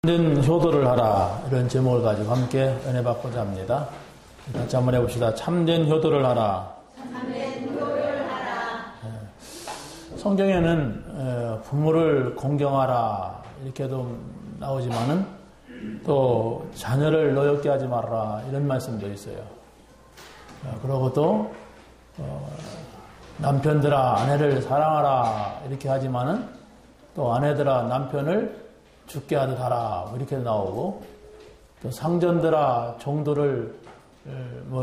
참된 효도를 하라, 이런 제목을 가지고 함께 은혜 받고자 합니다. 같이 한번 해봅시다. 참된 효도를 하라. 참된 효도를 하라. 성경에는 부모를 공경하라 이렇게도 나오지만은 또 자녀를 노엽게 하지 말아라 이런 말씀도 있어요. 그리고 또 남편들아 아내를 사랑하라 이렇게 하지만은 또 아내들아 남편을 죽게 하듯 하라 이렇게 나오고, 또 상전들아 종들을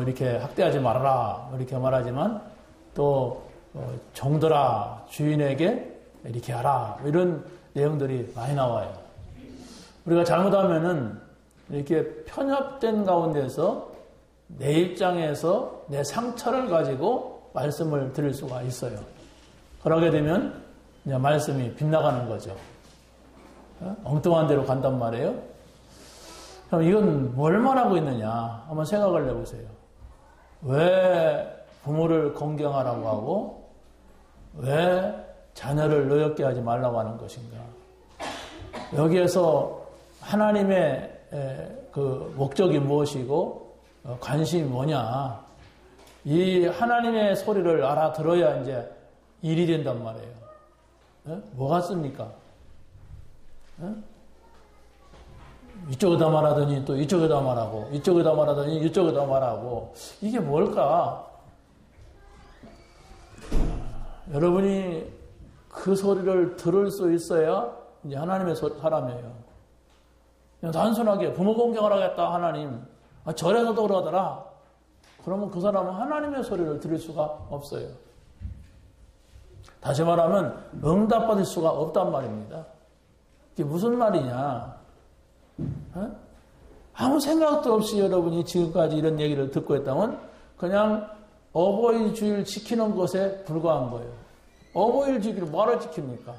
이렇게 학대하지 말아라 이렇게 말하지만 또 종들아 주인에게 이렇게 하라 이런 내용들이 많이 나와요. 우리가 잘못하면은 이렇게 편협된 가운데서 내 입장에서 내 상처를 가지고 말씀을 드릴 수가 있어요. 그러게 되면 이제 말씀이 빗나가는 거죠. 엉뚱한 데로 간단 말이에요. 그럼 이건 뭘 말하고 있느냐 한번 생각을 해보세요. 왜 부모를 공경하라고 하고 왜 자녀를 노엽게 하지 말라고 하는 것인가? 여기에서 하나님의 그 목적이 무엇이고 관심이 뭐냐? 이 하나님의 소리를 알아들어야 이제 일이 된단 말이에요. 뭐가 씁니까? 이쪽에다 말하더니 또 이쪽에다 말하고, 이쪽에다 말하더니 이쪽에다 말하고, 이게 뭘까? 여러분이 그 소리를 들을 수 있어야 이제 하나님의 사람이에요. 그냥 단순하게 부모 공경하라겠다 하나님, 절에서도 그러더라. 그러면 그 사람은 하나님의 소리를 들을 수가 없어요. 다시 말하면 응답받을 수가 없단 말입니다. 이게 무슨 말이냐? 아무 생각도 없이 여러분이 지금까지 이런 얘기를 듣고 있다면 그냥 어버이 주일 지키는 것에 불과한 거예요. 어버이 주일 뭐를 지킵니까?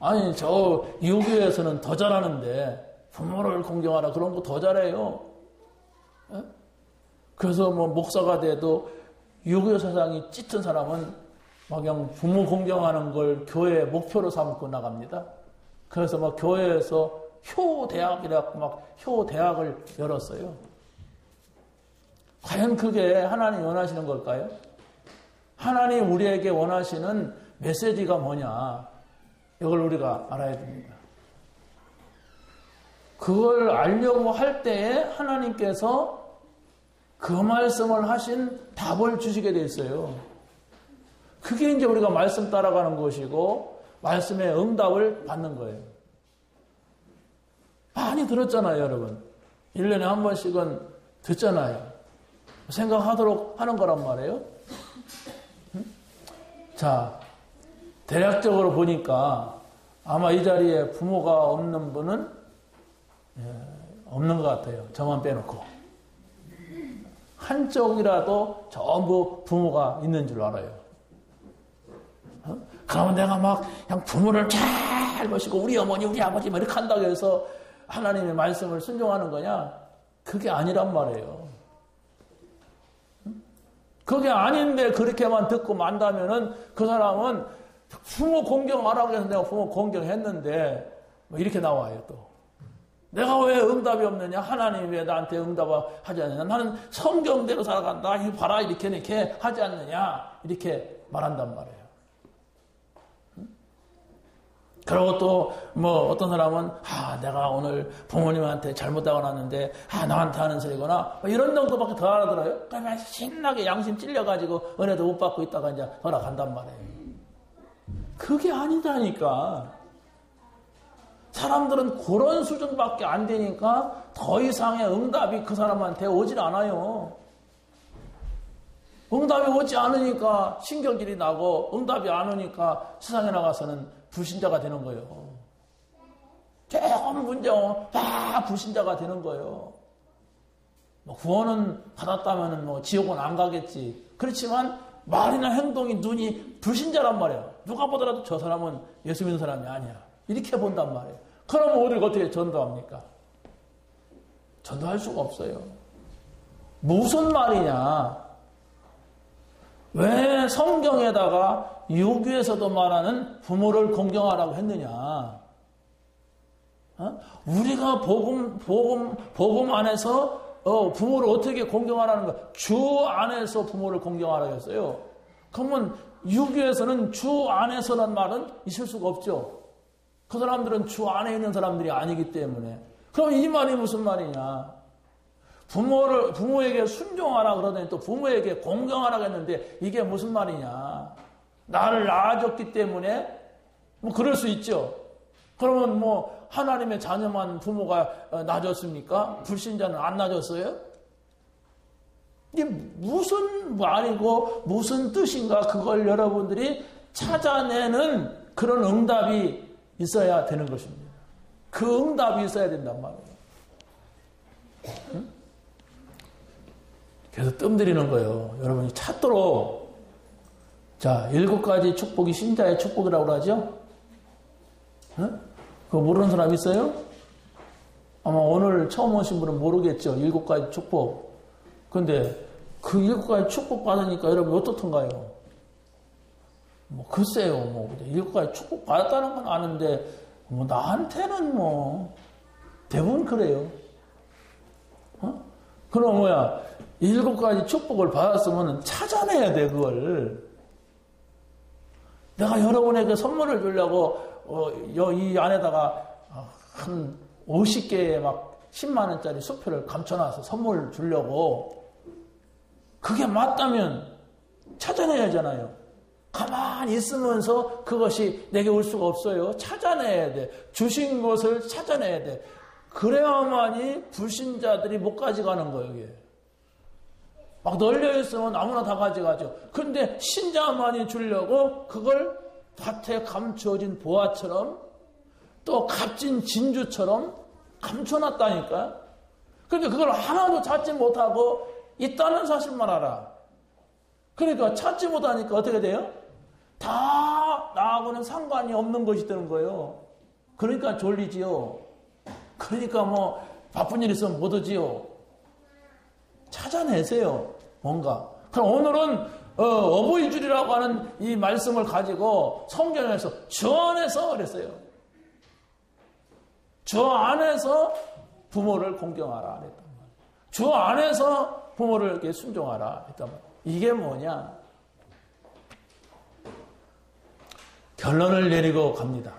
아니 저 유교에서는 더 잘하는데 부모를 공경하라 그런 거 더 잘해요. 그래서 뭐 목사가 돼도 유교 사상이 짙은 사람은 막 그냥 부모 공경하는 걸 교회의 목표로 삼고 나갑니다. 그래서 막 교회에서 효대학이라고 막 효대학을 열었어요. 과연 그게 하나님이 원하시는 걸까요? 하나님 우리에게 원하시는 메시지가 뭐냐? 이걸 우리가 알아야 됩니다. 그걸 알려고 할 때에 하나님께서 그 말씀을 하신 답을 주시게 돼 있어요. 그게 이제 우리가 말씀 따라가는 것이고 말씀의 응답을 받는 거예요. 많이 들었잖아요, 여러분. 1년에 한 번씩은 듣잖아요. 생각하도록 하는 거란 말이에요. 자, 대략적으로 보니까 아마 이 자리에 부모가 없는 분은 없는 것 같아요. 저만 빼놓고. 한쪽이라도 전부 부모가 있는 줄 알아요. 그러면 내가 막 그냥 부모를 잘 모시고 우리 어머니 우리 아버지 막 이렇게 한다고 해서 하나님의 말씀을 순종하는 거냐? 그게 아니란 말이에요. 그게 아닌데 그렇게만 듣고 만다면은 그 사람은 부모 공경하라고 해서 내가 부모 공경했는데 뭐 이렇게 나와요. 또 내가 왜 응답이 없느냐? 하나님이 왜 나한테 응답을 하지 않느냐? 나는 성경대로 살아간다. 이 봐라 이렇게 하지 않느냐? 이렇게 말한단 말이에요. 그리고 또 뭐 어떤 사람은 내가 오늘 부모님한테 잘못하고 났는데 나한테 하는 소리거나 이런 정도밖에 더 알아들어요. 그러면 신나게 양심 찔려가지고 은혜도 못 받고 있다가 이제 돌아간단 말이에요. 그게 아니다니까. 사람들은 그런 수준밖에 안 되니까 더 이상의 응답이 그 사람한테 오질 않아요. 응답이 오지 않으니까 신경질이 나고 응답이 안 오니까 세상에 나가서는 불신자가 되는 거예요. 조금 문제고 다 불신자가 되는 거예요. 뭐 구원은 받았다면 뭐 지옥은 안 가겠지. 그렇지만 말이나 행동이 눈이 불신자란 말이에요. 누가 보더라도 저 사람은 예수 믿는 사람이 아니야. 이렇게 본단 말이에요. 그러면 우리가 어떻게 전도합니까? 전도할 수가 없어요. 무슨 말이냐? 왜 성경에다가 유교에서도 말하는 부모를 공경하라고 했느냐? 우리가 복음 안에서 부모를 어떻게 공경하라는 거야? 주 안에서 부모를 공경하라고 했어요. 그러면 유교에서는 주 안에서란 말은 있을 수가 없죠. 그 사람들은 주 안에 있는 사람들이 아니기 때문에. 그럼 이 말이 무슨 말이냐? 부모에게 순종하라 그러더니 또 부모에게 공경하라고 했는데 이게 무슨 말이냐? 나를 낳아줬기 때문에 뭐 그럴 수 있죠. 그러면 뭐 하나님의 자녀만 부모가 낳아줬습니까? 불신자는 안 낳아줬어요? 이게 무슨 말이고 무슨 뜻인가 그걸 여러분들이 찾아내는 그런 응답이 있어야 되는 것입니다. 그 응답이 있어야 된단 말이에요. 응? 그래서 뜸들이는 거예요. 여러분이 찾도록. 자, 7가지 축복이 신자의 축복이라고 그러죠? 응? 그거 모르는 사람 있어요? 아마 오늘 처음 오신 분은 모르겠죠. 7가지 축복. 근데 그 7가지 축복 받으니까 여러분 어떻던가요? 뭐 글쎄요. 뭐 7가지 축복 받았다는 건 아는데 뭐 나한테는 뭐 대부분 그래요. 그럼 뭐야? 7가지 축복을 받았으면 찾아내야 돼, 그걸. 내가 여러분에게 선물을 주려고, 이 안에다가 한 50개의 막 10만원짜리 수표를 감춰놔서 선물 주려고. 그게 맞다면 찾아내야 하잖아요. 가만히 있으면서 그것이 내게 올 수가 없어요. 찾아내야 돼. 주신 것을 찾아내야 돼. 그래야만이 불신자들이 못 가져가는 거예요, 이게. 막 널려있으면 아무나 다 가져가죠. 근데 신자만이 주려고 그걸 밭에 감춰진 보화처럼 또 값진 진주처럼 감춰놨다니까. 근데 그걸 하나도 찾지 못하고 있다는 사실만 알아. 그러니까 찾지 못하니까 어떻게 돼요? 다 나하고는 상관이 없는 것이 되는 거예요. 그러니까 졸리지요. 그러니까 뭐 바쁜 일 있으면 못 오지요. 찾아내세요. 뭔가. 그럼 오늘은 어버이줄이라고 하는 이 말씀을 가지고 성경에서 주 안에서 그랬어요. 주 안에서 부모를 공경하라 했단 말이에요. 주 안에서 부모를 이렇게 순종하라 했단 말이에요. 이게 뭐냐? 결론을 내리고 갑니다.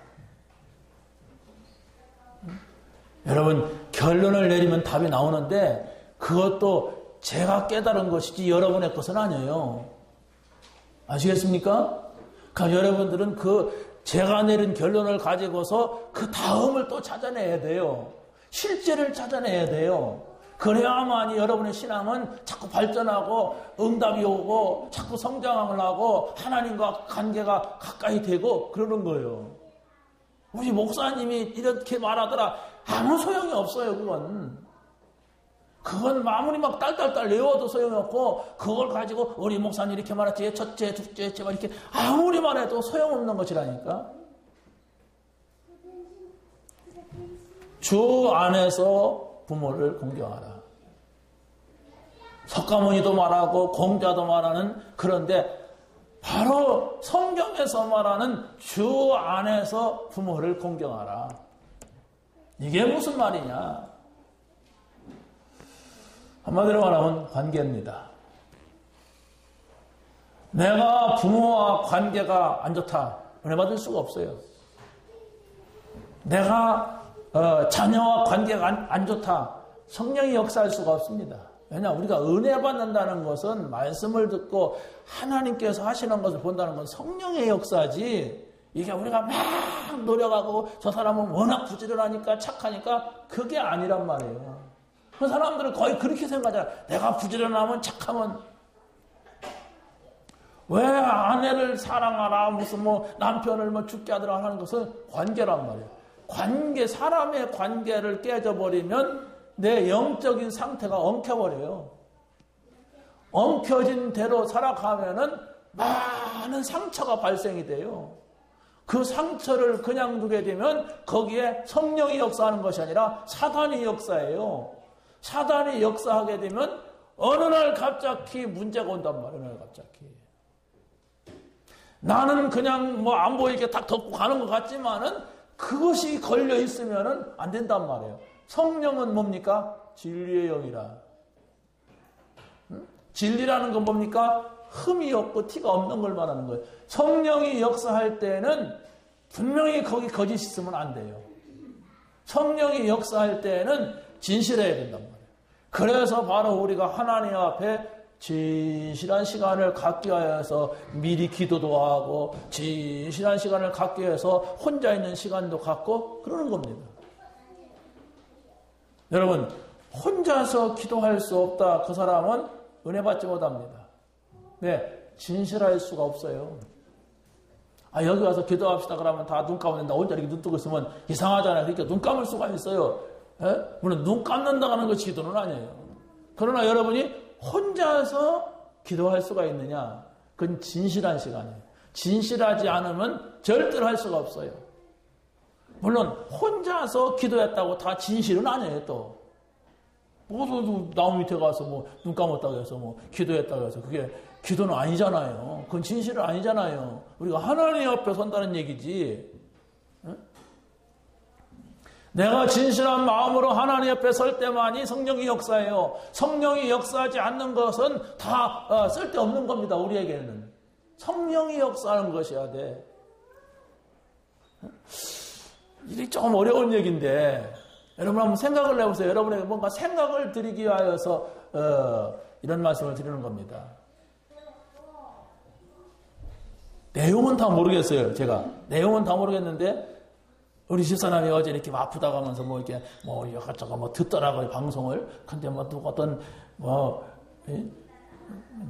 여러분, 결론을 내리면 답이 나오는데 그것도 제가 깨달은 것이지 여러분의 것은 아니에요. 아시겠습니까? 그러니까 여러분들은 그 제가 내린 결론을 가지고서 그 다음을 또 찾아내야 돼요. 실제를 찾아내야 돼요. 그래야만이 여러분의 신앙은 자꾸 발전하고 응답이 오고 자꾸 성장을 하고 하나님과 관계가 가까이 되고 그러는 거예요. 우리 목사님이 이렇게 말하더라. 아무 소용이 없어요, 그건. 그건 아무리 막 딸딸딸 외워도 소용이 없고, 그걸 가지고 우리 목사님 이렇게 말했지, 첫째, 둘째, 셋째, 이렇게 아무리 말해도 소용없는 것이라니까. 주 안에서 부모를 공경하라. 석가모니도 말하고 공자도 말하는, 그런데 바로 성경에서 말하는 주 안에서 부모를 공경하라. 이게 무슨 말이냐? 한마디로 말하면 관계입니다. 내가 부모와 관계가 안 좋다. 은혜 받을 수가 없어요. 내가 자녀와 관계가 안 좋다. 성령이 역사할 수가 없습니다. 왜냐, 우리가 은혜 받는다는 것은 말씀을 듣고 하나님께서 하시는 것을 본다는 건 성령의 역사지, 이게 우리가 막 노력하고 저 사람은 워낙 부지런하니까 착하니까 그게 아니란 말이에요. 그 사람들은 거의 그렇게 생각하잖아. 내가 부지런하면 착하면. 왜 아내를 사랑하라, 무슨 뭐 남편을 뭐 죽게 하더라 하는 것은 관계란 말이에요. 관계, 사람의 관계를 깨져버리면 내 영적인 상태가 엉켜버려요. 엉켜진 대로 살아가면은 많은 상처가 발생이 돼요. 그 상처를 그냥 두게 되면 거기에 성령이 역사하는 것이 아니라 사단이 역사해요. 사단이 역사하게 되면 어느 날 갑자기 문제가 온단 말이에요. 어느 날 갑자기. 나는 그냥 뭐 안 보이게 딱 덮고 가는 것 같지만은 그것이 걸려 있으면은 안 된단 말이에요. 성령은 뭡니까? 진리의 영이라. 진리라는 건 뭡니까? 흠이 없고 티가 없는 걸 말하는 거예요. 성령이 역사할 때는 분명히 거기 거짓이 있으면 안 돼요. 성령이 역사할 때는 진실해야 된단 말이에요. 그래서 바로 우리가 하나님 앞에 진실한 시간을 갖기 위해서 미리 기도도 하고 진실한 시간을 갖기 위해서 혼자 있는 시간도 갖고 그러는 겁니다. 여러분, 혼자서 기도할 수 없다. 그 사람은 은혜 받지 못합니다. 네, 진실할 수가 없어요. 여기 와서 기도합시다 그러면 다 눈 감으면 된다. 혼자 이렇게 눈 뜨고 있으면 이상하잖아요. 그러니까 눈 감을 수가 있어요. 예? 물론 눈 감는다고 하는 것이 기도는 아니에요. 그러나 여러분이 혼자서 기도할 수가 있느냐? 그건 진실한 시간이에요. 진실하지 않으면 절대로 할 수가 없어요. 물론 혼자서 기도했다고 다 진실은 아니에요. 또 모두 나무 밑에 가서 뭐 눈 감았다고 해서 뭐 기도했다고 해서 그게 기도는 아니잖아요. 그건 진실은 아니잖아요. 우리가 하나님 앞에 선다는 얘기지. 응? 내가 진실한 마음으로 하나님 앞에 설 때만이 성령이 역사해요. 성령이 역사하지 않는 것은 다 쓸데없는 겁니다. 우리에게는. 성령이 역사하는 것이어야 돼. 이게 조금 어려운 얘기인데 여러분 한번 생각을 해보세요. 여러분에게 뭔가 생각을 드리기 위하여서 이런 말씀을 드리는 겁니다. 내용은 다 모르겠어요. 제가 내용은 다 모르겠는데 우리 집사람이 어제 이렇게 아프다고 하면서 뭐 이렇게 뭐 이것저것 뭐 듣더라고요, 방송을. 근데 뭐 누가 어떤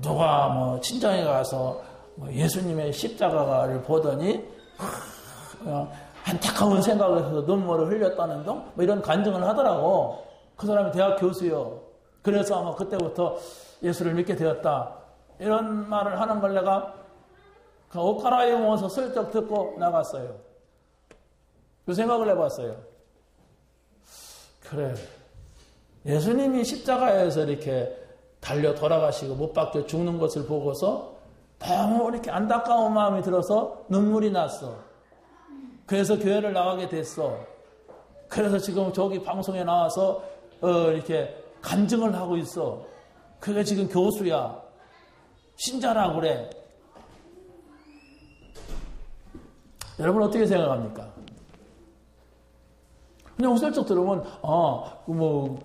누가 뭐 친정에 가서 뭐 예수님의 십자가를 보더니 안타까운 생각을 해서 눈물을 흘렸다는 등 뭐 이런 간증을 하더라고. 그 사람이 대학 교수요. 그래서 아마 그때부터 예수를 믿게 되었다. 이런 말을 하는 걸 내가 그 옷 갈아입으면서 슬쩍 듣고 나갔어요. 그 생각을 해봤어요. 그래, 예수님이 십자가에서 이렇게 달려 돌아가시고 못 박혀 죽는 것을 보고서 너무 이렇게 안타까운 마음이 들어서 눈물이 났어. 그래서 교회를 나가게 됐어. 그래서 지금 저기 방송에 나와서 이렇게 간증을 하고 있어. 그게 지금 교수야. 신자라고 그래. 여러분 어떻게 생각합니까? 그냥 슬쩍 들으면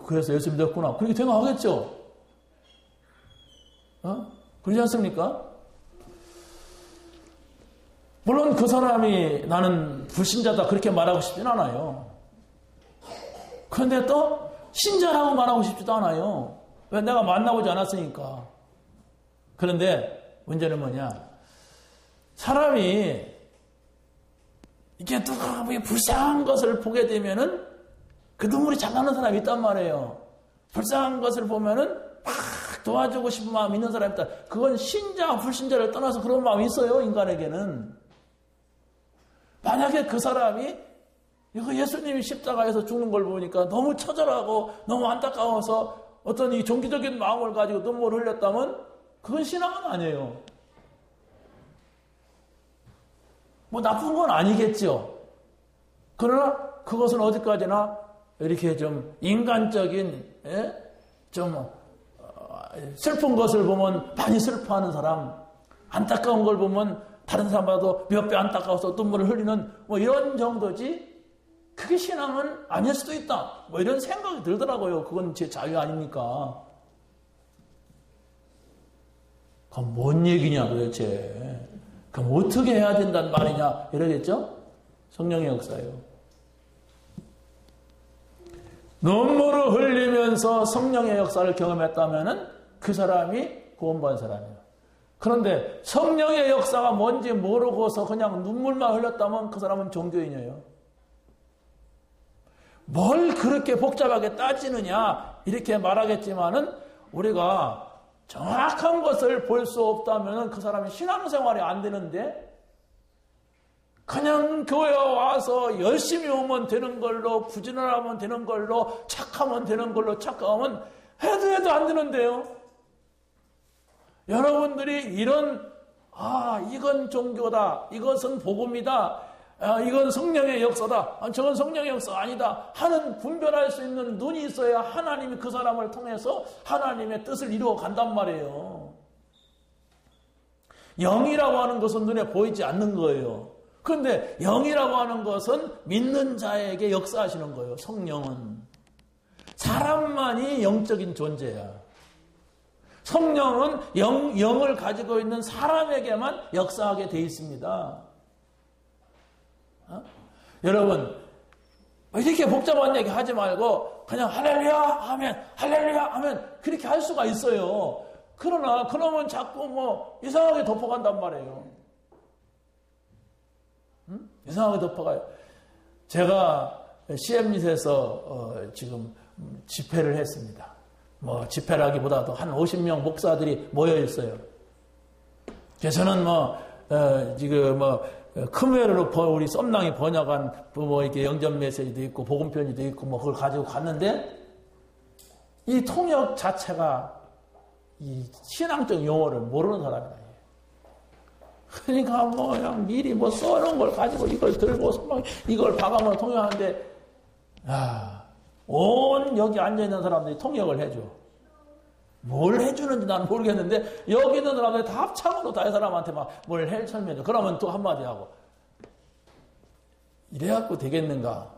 그래서 예수 믿었구나 그렇게 생각하겠죠. 그러지 않습니까? 물론 그 사람이 나는 불신자다 그렇게 말하고 싶진 않아요. 그런데 또 신자라고 말하고 싶지도 않아요. 왜? 내가 만나보지 않았으니까. 그런데 문제는 뭐냐? 사람이 이게 누가 불쌍한 것을 보게 되면은 그 눈물이 잘 나는 사람이 있단 말이에요. 불쌍한 것을 보면은 막 도와주고 싶은 마음이 있는 사람이 있다. 그건 신자, 불신자를 떠나서 그런 마음이 있어요, 인간에게는. 만약에 그 사람이 이거 예수님이 십자가에서 죽는 걸 보니까 너무 처절하고 너무 안타까워서 어떤 이 종교적인 마음을 가지고 눈물을 흘렸다면 그건 신앙은 아니에요. 뭐 나쁜 건 아니겠죠. 그러나 그것은 어디까지나 이렇게 좀 인간적인 좀 슬픈 것을 보면 많이 슬퍼하는 사람, 안타까운 걸 보면 다른 사람보다도 몇 배 안타까워서 눈물을 흘리는 뭐 이런 정도지 그게 신앙은 아닐 수도 있다. 뭐 이런 생각이 들더라고요. 그건 제 자유 아닙니까? 그건 뭔 얘기냐 도대체. 그럼 어떻게 해야 된단 말이냐 이러겠죠? 성령의 역사예요. 눈물을 흘리면서 성령의 역사를 경험했다면 그 사람이 구원받은 사람이에요. 그런데 성령의 역사가 뭔지 모르고서 그냥 눈물만 흘렸다면 그 사람은 종교인이에요. 뭘 그렇게 복잡하게 따지느냐 이렇게 말하겠지만은 우리가 정확한 것을 볼 수 없다면 그 사람이 신앙생활이 안 되는데 그냥 교회 와서 열심히 오면 되는 걸로 부지런하면 되는 걸로 착하면 되는 걸로 착각하면 해도 안 되는데요. 여러분들이 이런 이건 종교다. 이것은 복음이다. 이건 성령의 역사다. 저건 성령의 역사 아니다. 하는 분별할 수 있는 눈이 있어야 하나님이 그 사람을 통해서 하나님의 뜻을 이루어 간단 말이에요. 영이라고 하는 것은 눈에 보이지 않는 거예요. 그런데 영이라고 하는 것은 믿는 자에게 역사하시는 거예요. 성령은. 사람만이 영적인 존재야. 성령은 영을 가지고 있는 사람에게만 역사하게 돼 있습니다. 여러분, 이렇게 복잡한 얘기 하지 말고 그냥 할렐루야 하면 할렐루야 하면 그렇게 할 수가 있어요. 그러나 그러면 자꾸 이상하게 덮어간단 말이에요. 이상하게 덮어가요. 제가 CM릿에서 지금 집회를 했습니다. 집회라기보다도 한 50명 목사들이 모여 있어요. 그래서 저는 지금 크메르로 우리 썸낭이 번역한 이렇게 영전 메시지도 있고 복음 편지도 있고 그걸 가지고 갔는데 이 통역 자체가 이 신앙적 용어를 모르는 사람이다. 그러니까 그냥 미리 써놓은 걸 가지고 이걸 들고서 이걸 봐가면서 통역하는데 온 여기 앉아있는 사람들이 통역을 해줘. 뭘 해주는지 나는 모르겠는데 여기 있는 사람들이 다 합창으로 다른 사람한테 뭘 설명해. 그러면 또 한마디 하고 이래갖고 되겠는가.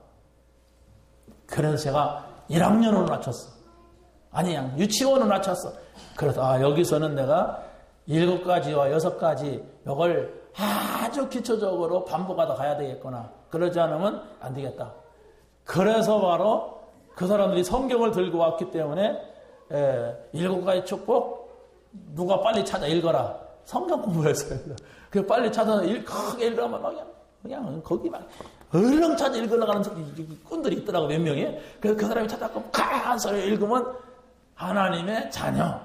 그래서 제가 1학년으로 낮췄어. 그냥 유치원으로 낮췄어. 그래서 여기서는 내가 7가지와 6가지 이걸 아주 기초적으로 반복하다 가야 되겠구나. 그러지 않으면 안 되겠다. 그래서 바로 그 사람들이 성경을 들고 왔기 때문에 7가지 축복 누가 빨리 찾아 읽어라. 성경 공부했어요. 그 빨리 찾아서 크게 읽으면 그냥 거기 얼른 찾아 읽으려고 하는 꾼들이 있더라고 몇 명이. 그래서 그 사람이 찾아서 가서 읽으면 하나님의 자녀.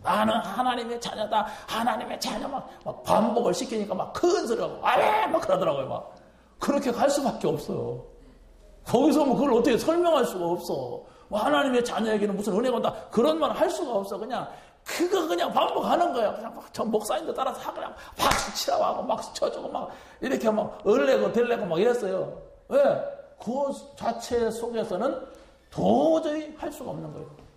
나는 하나님의 자녀다. 하나님의 자녀 막 반복을 시키니까 큰 소리하고 그러더라고요. 그렇게 갈 수밖에 없어요. 거기서 그걸 어떻게 설명할 수가 없어. 하나님의 자녀에게는 무슨 은혜가 온다. 그런 말 할 수가 없어. 그냥 그냥 반복하는 거야. 그냥 저 목사님들 따라서 그냥 박수 치라고 하고 쳐주고 이렇게 얼레고 델레고 이랬어요. 왜? 그 자체 속에서는 도저히 할 수가 없는 거예요.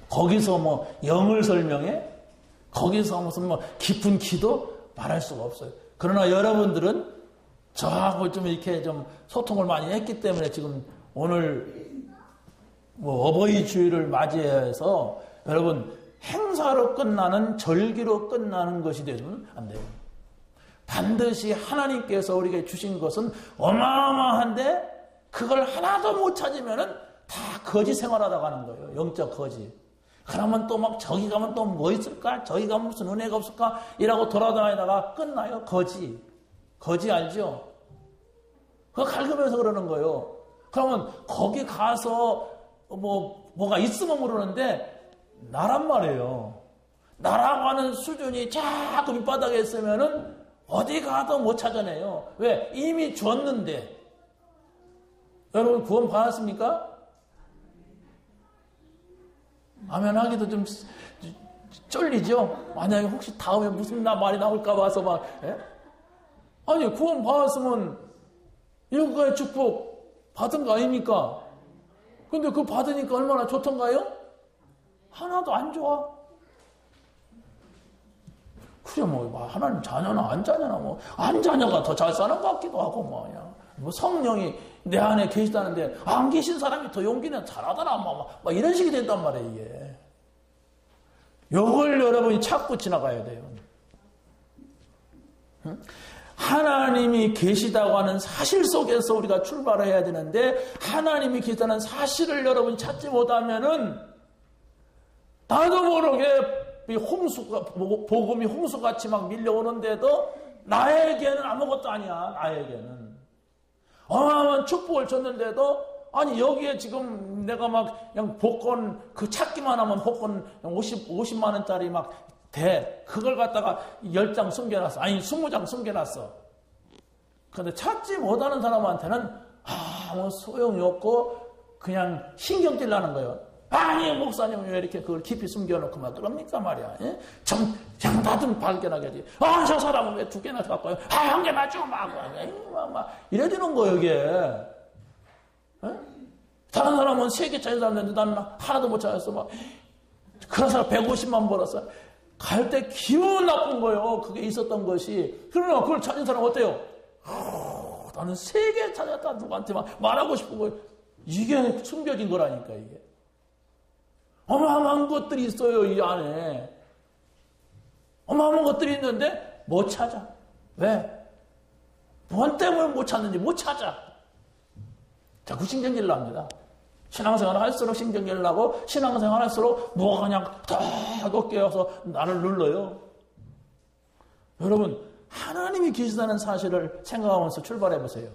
거기서 영을 설명해? 거기서 무슨 깊은 기도 말할 수가 없어요. 그러나 여러분들은 저하고 좀 이렇게 좀 소통을 많이 했기 때문에 지금 오늘 어버이 주일을 맞이해서 여러분 행사로 끝나는 절기로 끝나는 것이 되면 안 돼요. 반드시 하나님께서 우리에게 주신 것은 어마어마한데 그걸 하나도 못 찾으면은 다 거지 생활하다 가는 거예요. 영적 거지. 그러면 또 저기 가면 또 뭐 있을까? 저기 가면 무슨 은혜가 없을까? 이라고 돌아다니다가 끝나요. 거지 알죠? 그거 갈급해서 그러는 거예요. 그러면 거기 가서 뭐가 있으면 모르는데 나란 말이에요. 나라고 하는 수준이 자꾸 밑바닥에 있으면은 어디 가도 못 찾아내요. 왜? 이미 줬는데. 여러분 구원 받았습니까? 아멘 하기도 좀 쫄리죠? 만약에 혹시 다음에 무슨 말이 나올까 봐서 아니 구원 받았으면 7가지 축복 받은 거 아닙니까? 근데 그거 받으니까 얼마나 좋던가요? 하나도 안 좋아. 그래 하나님 자녀나 안 자녀나 안 자녀가 더 잘 사는 것 같기도 하고 성령이 내 안에 계시다는데 안 계신 사람이 더 용기는 잘하더라 이런 식이 된단 말이에요. 이게 이걸 여러분이 찾고 지나가야 돼요. 응? 하나님이 계시다고 하는 사실 속에서 우리가 출발해야 되는데 하나님이 계시다는 사실을 여러분이 찾지 못하면은 나도 모르게 복음이 홍수같이 밀려오는데도 나에게는 아무것도 아니야. 나에게는 어마어마한 축복을 줬는데도 여기에 지금 내가 그냥 복권 찾기만 하면 복권 50만 원짜리 그걸 갖다가 10장 숨겨놨어. 20장 숨겨놨어. 그런데 찾지 못하는 사람한테는 아무 소용이 없고 그냥 신경질 나는 거예요. 아니 목사님은 왜 이렇게 그걸 깊이 숨겨놓고 막 그럽니까 말이야. 예? 좀 장다듬 발견하게 하지. 저 사람은 왜 2개나 갖고요? 한 개나 줘 막 이래 되는 거예요 이게. 예? 다른 사람은 3개 짜리 사는데 나는 하나도 못 찾았어. 막 그런 사람 150만 벌었어. 갈 때 기분 나쁜 거예요. 그게 있었던 것이. 그러나 그걸 찾은 사람 어때요? 나는 3개 찾았다. 누구한테 막 말하고 싶은 거예요. 이게 숨겨진 거라니까 이게. 어마어마한 것들이 있어요 이 안에. 어마어마한 것들이 있는데 못 찾아. 왜? 뭔 때문에 못 찾는지 못 찾아. 자꾸 신경질 납니다. 신앙생활을 할수록 신경질 나고 신앙생활을 할수록 뭐가 그냥 더 어깨에 와서 나를 눌러요. 여러분 하나님이 계시다는 사실을 생각하면서 출발해 보세요.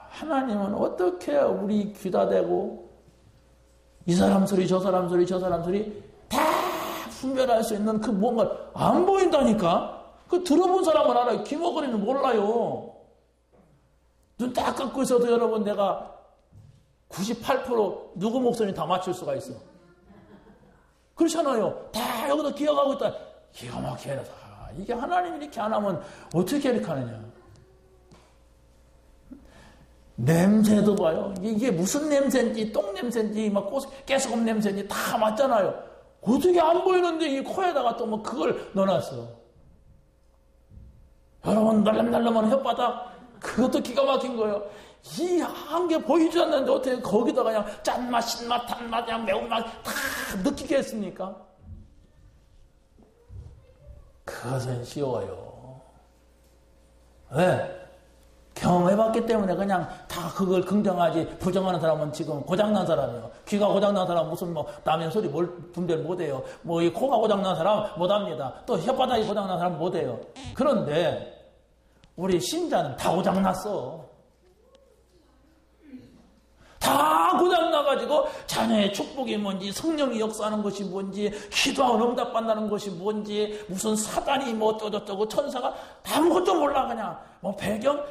하나님은 어떻게 우리 귀다 대고 이 사람 소리 저 사람 소리 저 사람 소리 다 분별할 수 있는 그 뭔가 안 보인다니까. 그 들어본 사람은 알아요. 김어거리는 몰라요. 눈 딱 감고 있어도 여러분 내가 98% 누구 목소리 다 맞출 수가 있어. 그렇잖아요. 다 여기서 기억하고 있다. 기가 막히게 이게 하나님이 이렇게 안 하면 어떻게 이렇게 하느냐. 냄새도 봐요. 이게 무슨 냄새인지 똥 냄새인지 막 깨소금 냄새인지 다 맞잖아요. 어떻게 안 보이는데 이 코에다가 또 뭐 그걸 넣어놨어. 여러분 날름날름한 혓바닥 그것도 기가 막힌 거예요. 이 한 개 보이지 않는데 어떻게 거기다가 그냥 짠맛, 신맛, 단맛, 그냥 매운맛 다 느끼게 했습니까? 그것은 쉬워요. 왜? 경험해봤기 때문에 그냥 다 그걸 긍정하지 부정하는 사람은 지금 고장난 사람이에요. 귀가 고장난 사람은 무슨 뭐 남의 소리 뭘 분별 못해요. 뭐 이 코가 고장난 사람은 못합니다. 또 혓바닥이 고장난 사람은 못해요. 그런데 우리 신자는 다 고장났어. 다 고장나가지고 자녀의 축복이 뭔지 성령이 역사하는 것이 뭔지 기도하고 응답받는 것이 뭔지 무슨 사단이 뭐 어쩌고 천사가 아무것도 몰라. 그냥 뭐 배경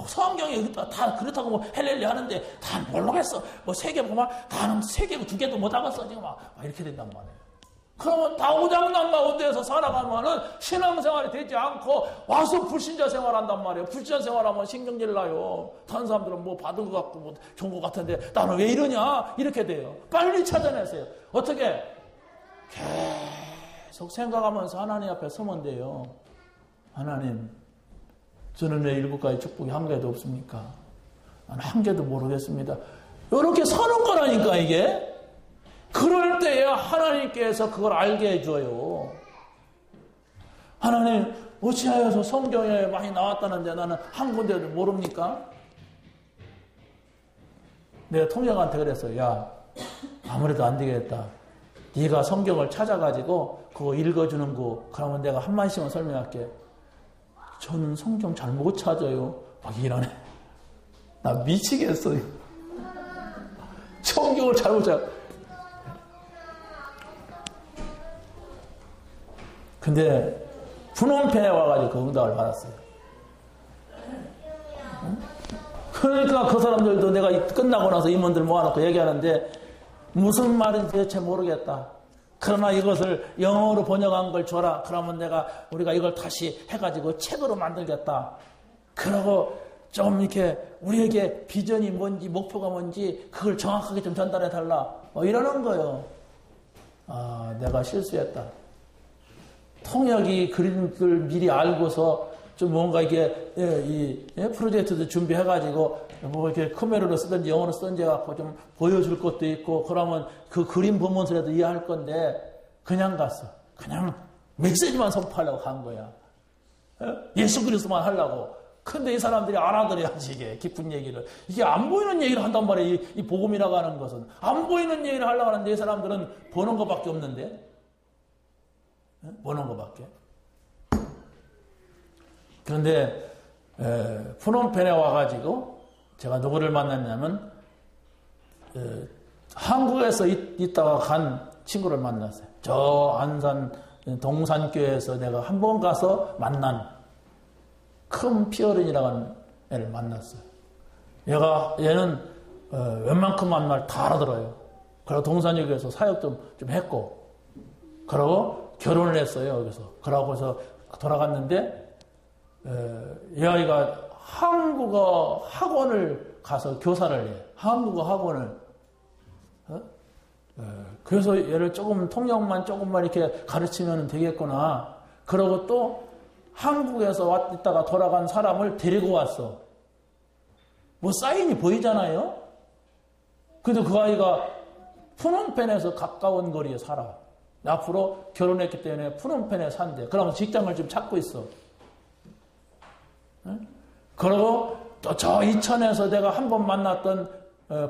성경에 다 그렇다고 뭐 헬렐레 하는데 다 모르겠어. 뭐 3개 보면 나는 3개고 2개도 못하겠어 지금 막 이렇게 된단 말이에요. 그러면 다 고장난 가운데에서 살아가면은 신앙생활이 되지 않고 와서 불신자 생활한단 말이에요. 불신자 생활하면 신경질 나요. 다른 사람들은 뭐 받은 것 같고 뭐 좋은 것 같은데 나는 왜 이러냐 이렇게 돼요. 빨리 찾아내세요. 어떻게? 계속 생각하면서 하나님 앞에 서면 돼요. 하나님 저는 왜 7가지 축복이 1개도 없습니까? 나는 1개도 모르겠습니다. 이렇게 서는 거라니까 이게. 그럴 때에 하나님께서 그걸 알게 해줘요. 하나님 어찌하여서 성경에 많이 나왔다는데 나는 한 군데도 모릅니까? 내가 통역한테 그랬어요. 야 아무래도 안 되겠다. 네가 성경을 찾아가지고 그거 읽어주는 거 그러면 내가 한 마디씩만 설명할게. 저는 성경 잘 못 찾아요. 막 이러네. 나 미치겠어요. 성경을 잘 못 찾아. 근데 푸놈펜에 와가지고 그 응답을 받았어요. 그러니까 그 사람들도 내가 끝나고 나서 임원들 모아놓고 얘기하는데 무슨 말인지 대체 모르겠다. 그러나 이것을 영어로 번역한 걸 줘라. 그러면 우리가 이걸 다시 해가지고 책으로 만들겠다. 그러고 좀 이렇게 우리에게 비전이 뭔지 목표가 뭔지 그걸 정확하게 좀 전달해 달라. 이러는 거예요. 아, 내가 실수했다. 통역이 그런 걸 미리 알고서 좀 뭔가 이게 이 프로젝트도 준비해가지고 뭐 이렇게 카메라로 쓰든지 영어로 쓰든지 해갖고 좀 보여줄 것도 있고 그러면 그 그림 보면서라도 이해할 건데 그냥 갔어. 그냥 메시지만 선포하려고 간 거야. 예수 그리스도만 하려고. 근데 이 사람들이 알아들어야지 이게 깊은 얘기를. 이게 안 보이는 얘기를 한단 말이에요. 이 복음이라고 하는 것은. 안 보이는 얘기를 하려고 하는데 이 사람들은 보는 것밖에 없는데. 보는 것밖에. 그런데 푸놈펜에 와가지고 제가 누구를 만났냐면 한국에서 있다가 간 친구를 만났어요. 저 안산 동산교회에서 내가 한 번 가서 만난 큰 피어른이라는 애를 만났어요. 얘는 웬만큼 한 말 다 알아들어요. 그리고 동산역에서 사역 좀 했고, 그러고 결혼을 했어요. 여기서. 그러고서 돌아갔는데, 이 아이가 한국어 학원을 가서 교사를 해. 한국어 학원을. 그래서 얘를 통역만 조금만 이렇게 가르치면 되겠구나. 그러고 또 한국에서 있다가 돌아간 사람을 데리고 왔어. 뭐 사인이 보이잖아요? 근데 그 아이가 푸놈펜에서 가까운 거리에 살아. 앞으로 결혼했기 때문에 푸놈펜에 산대. 그러면 직장을 좀 찾고 있어. 그리고 또 저 이천에서 내가 한 번 만났던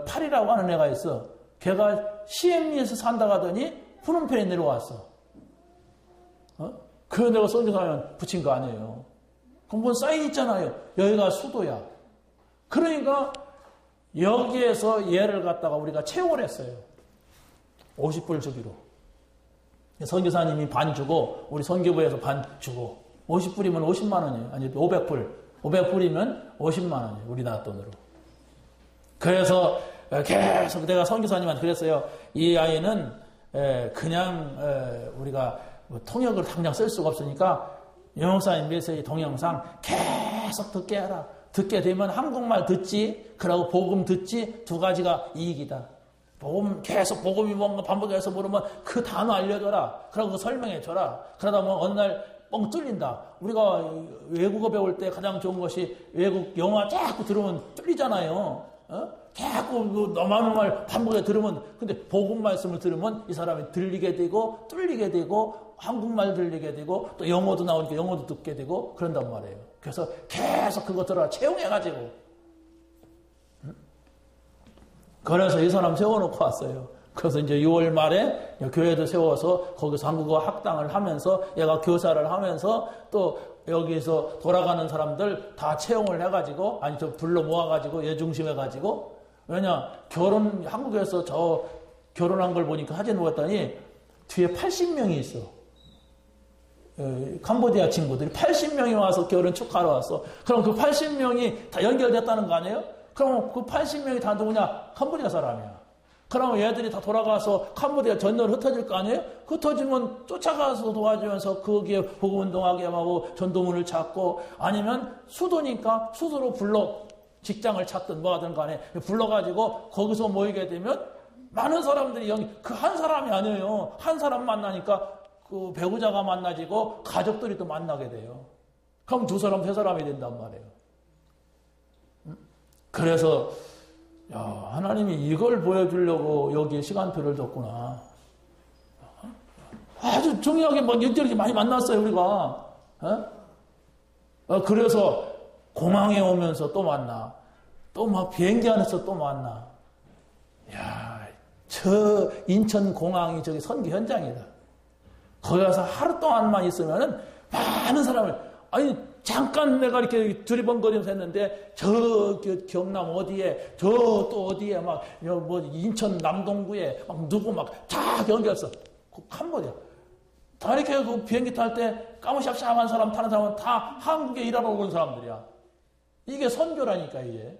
팔이라고 하는 애가 있어. 걔가 CM리에서 산다 하더니 푸놈펜에 내려왔어. 그래서 내가 선교사면 붙인 거 아니에요. 그럼 뭐 사인 있잖아요. 여기가 수도야. 그러니까 여기에서 얘를 갖다가 우리가 채용을 했어요. 50불 주기로. 선교사님이 반 주고 우리 선교부에서 반 주고 50불이면 50만 원이에요. 아니 500불. 500불이면 50만 원이에요. 우리나라 돈으로. 그래서 계속 내가 선교사님한테 그랬어요. 이 아이는 그냥 우리가 통역을 당장 쓸 수가 없으니까 영사님 메시지 동영상 계속 듣게 해라. 듣게 되면 한국말 듣지, 그러고 복음 듣지, 두 가지가 이익이다. 계속 복음이 뭔가 반복해서 물으면 그 단어 알려줘라. 그러고 설명해줘라. 그러다 보면 어느 날 뻥 뚫린다. 우리가 외국어 배울 때 가장 좋은 것이 외국 영화 자꾸 들으면 뚫리잖아요. 자꾸 너무한 말 반복해 들으면, 근데 복음 말씀을 들으면 이 사람이 들리게 되고 뚫리게 되고 한국말 들리게 되고 또 영어도 나오니까 영어도 듣게 되고 그런단 말이에요. 그래서 계속 그것들을 채용해가지고 그래서 이 사람 세워놓고 왔어요. 그래서 이제 6월 말에 교회도 세워서 거기서 한국어 학당을 하면서 얘가 교사를 하면서 또 여기서 돌아가는 사람들 다 채용을 해가지고 아니 저 불러 모아가지고 얘 중심해가지고 왜냐 한국에서 저 결혼한 걸 보니까 사진 보았더니 뒤에 80명이 있어. 캄보디아 친구들이 80명이 와서 결혼 축하하러 왔어. 그럼 그 80명이 다 연결됐다는 거 아니에요? 그럼 그 80명이 다 누구냐? 캄보디아 사람이야. 그러면 얘들이 다 돌아가서 캄보디아 전도를 흩어질 거 아니에요? 흩어지면 쫓아가서 도와주면서 거기에 복음운동하게 하고 전도문을 찾고 아니면 수도니까 수도로 직장을 찾든 뭐 하든 간에 불러가지고 거기서 모이게 되면 많은 사람들이 그 한 사람이 아니에요. 한 사람 만나니까 그 배우자가 만나지고 가족들이 또 만나게 돼요. 그럼 2사람, 3사람이 된단 말이에요. 그래서 하나님이 이걸 보여주려고 여기에 시간표를 뒀구나. 아주 중요하게 이렇게 많이 만났어요, 우리가. 그래서 공항에 오면서 또 만나. 또 막 비행기 안에서 또 만나. 저 인천공항이 저기 선교 현장이다. 거기 가서 하루 동안만 있으면은 많은 사람을, 잠깐 내가 이렇게 두리번거리면서 했는데, 경남 어디에, 또 어디에, 인천 남동구에, 누구 다 연결했어. 그 캄보디아. 다 이렇게 그 비행기 탈 때 까무샵샵한 사람 타는 사람은 다 한국에 일하러 온 사람들이야. 이게 선교라니까, 이게.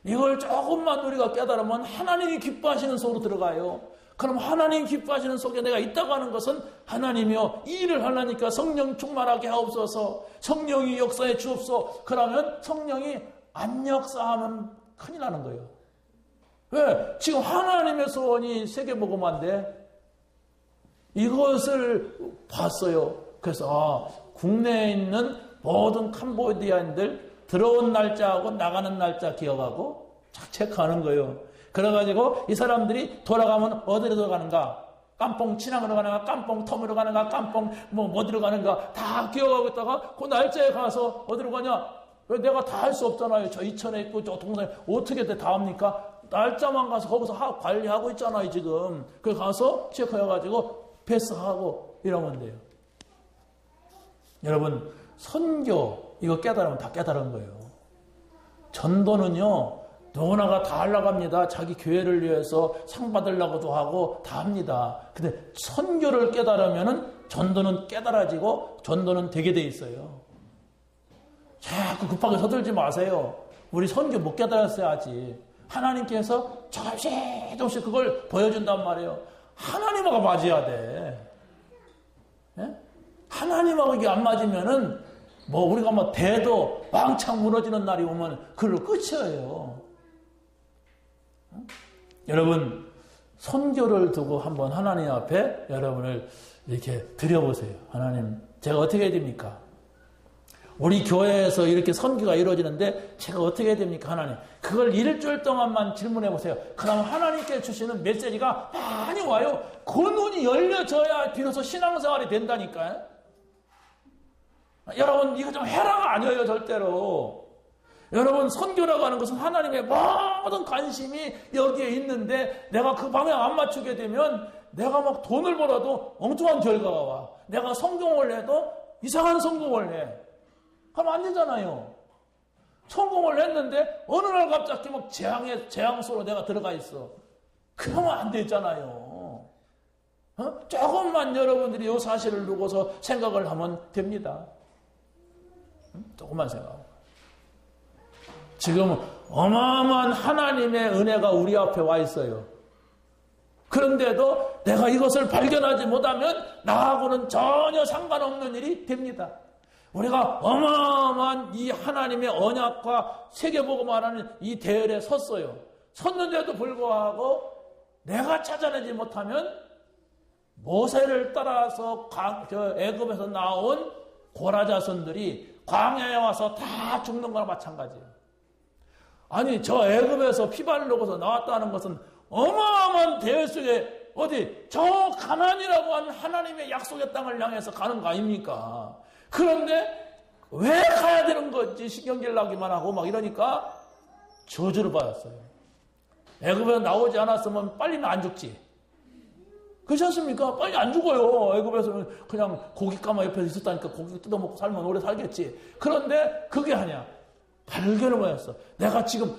이걸 조금만 우리가 깨달으면 하나님이 기뻐하시는 속으로 들어가요. 그럼 하나님 기뻐하시는 속에 내가 있다고 하는 것은 하나님이요 이 일을 하려니까 성령 충만하게 하옵소서. 성령이 역사해 주옵소서. 그러면 성령이 안 역사하면 큰일 나는 거예요. 왜? 지금 하나님의 소원이 세계복음화인데 이것을 봤어요. 그래서 국내에 있는 모든 캄보디아인들 들어온 날짜하고 나가는 날짜 기억하고 착 체크하는 거예요. 그래가지고 이 사람들이 돌아가면 어디로 들어가는가? 깜뽕 친항으로 가는가? 깜뽕 텀으로 가는가? 깜뽕 어디로 가는가? 다 기억하고 있다가 그 날짜에 가서 어디로 가냐? 내가 다 할 수 없잖아요. 저 이천에 있고 저 동산에 어떻게 다 합니까? 날짜만 가서 거기서 관리하고 있잖아요 지금. 그래 가서 체크해가지고 패스하고 이러면 돼요. 여러분 선교 이거 깨달으면 다 깨달은 거예요. 전도는요 누구나가 다 하려고 합니다. 자기 교회를 위해서 상 받으려고도 하고 다 합니다. 근데 선교를 깨달으면은 전도는 깨달아지고 전도는 되게 돼 있어요. 자꾸 급하게 서둘지 마세요. 우리 선교 못 깨달았어야지. 하나님께서 조금씩 그걸 보여준단 말이에요. 하나님하고 맞아야 돼. 예? 하나님하고 이게 안 맞으면은 우리가 대도 왕창 무너지는 날이 오면 그걸로 끝이에요. 여러분, 선교를 두고 한번 하나님 앞에 여러분을 이렇게 드려보세요. 하나님, 제가 어떻게 해야 됩니까? 우리 교회에서 이렇게 선교가 이루어지는데 제가 어떻게 해야 됩니까? 하나님. 그걸 일주일 동안만 질문해 보세요. 그러면 하나님께 주시는 메시지가 많이 와요. 그 눈이 열려져야 비로소 신앙생활이 된다니까요. 여러분, 이거 좀 해라가 아니에요, 절대로. 여러분, 선교라고 하는 것은 하나님의 모든 관심이 여기에 있는데 내가 그 방향 안 맞추게 되면 내가 돈을 벌어도 엉뚱한 결과가 와. 내가 성공을 해도 이상한 성공을 해. 그럼 안 되잖아요. 성공을 했는데 어느 날 갑자기 재앙소로 내가 들어가 있어. 그러면 안 되잖아요. 조금만 여러분들이 이 사실을 두고서 생각을 하면 됩니다. 조금만 생각하고. 지금 어마어마한 하나님의 은혜가 우리 앞에 와 있어요. 그런데도 내가 이것을 발견하지 못하면 나하고는 전혀 상관없는 일이 됩니다. 우리가 어마어마한 이 하나님의 언약과 세계복음화라는 이 대열에 섰어요. 섰는데도 불구하고 내가 찾아내지 못하면 모세를 따라서 애굽에서 나온 고라자손들이 광야에 와서 다 죽는 거나 마찬가지예요. 아니, 저 애굽에서 피발르고서 나왔다는 것은 어마어마한 대열 속에 저 가나안이라고 하는 하나님의 약속의 땅을 향해서 가는 거 아닙니까? 그런데 왜 가야 되는 건지 신경질 나기만 하고 이러니까 저주를 받았어요. 애굽에서 나오지 않았으면 빨리는 안 죽지. 그렇지 않습니까? 빨리 안 죽어요. 애굽에서는 그냥 고깃가마 옆에 있었다니까 고기 뜯어먹고 살면 오래 살겠지. 그런데 그게 아니야. 발견을 못했어. 내가 지금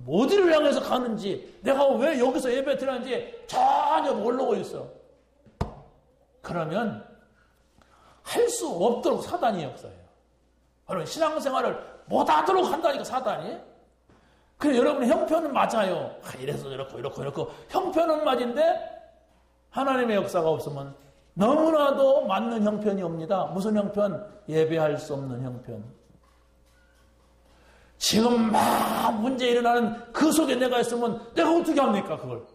어디를 향해서 가는지, 내가 왜 여기서 예배 드리는지 전혀 모르고 있어. 그러면 할 수 없도록 사단이 역사해요. 여러분, 신앙생활을 못하도록 한다니까, 사단이. 그래, 여러분의 형편은 맞아요. 이래서 이렇고. 형편은 맞은데 하나님의 역사가 없으면 너무나도 맞는 형편이 옵니다. 무슨 형편? 예배할 수 없는 형편. 지금 막 문제 일어나는 그 속에 내가 있으면 내가 어떻게 합니까, 그걸?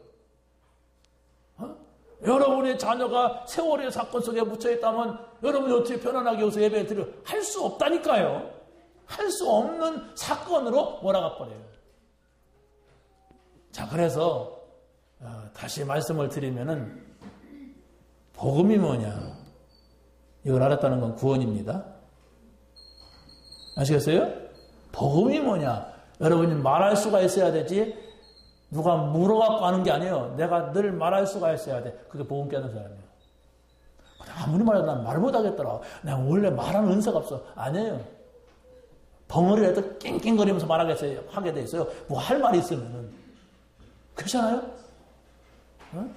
여러분의 자녀가 세월의 사건 속에 묻혀있다면 여러분이 어떻게 편안하게 여기서 예배를 드려? 할 수 없다니까요. 할 수 없는 사건으로 몰아가 버려요. 자, 그래서 다시 말씀을 드리면은 복음이 뭐냐? 이걸 알았다는 건 구원입니다. 아시겠어요? 복음이 뭐냐? 여러분이 말할 수가 있어야 되지 누가 물어갖고 하는 게 아니에요. 내가 늘 말할 수가 있어야 돼. 그게 복음 깨닫는 사람이에요. 아무리 말해도 난 말 못하겠더라. 내가 원래 말하는 은사가 없어. 아니에요. 벙어리라도 낑낑거리면서 하게 돼 있어요. 뭐 할 말이 있으면은. 그렇잖아요? 응?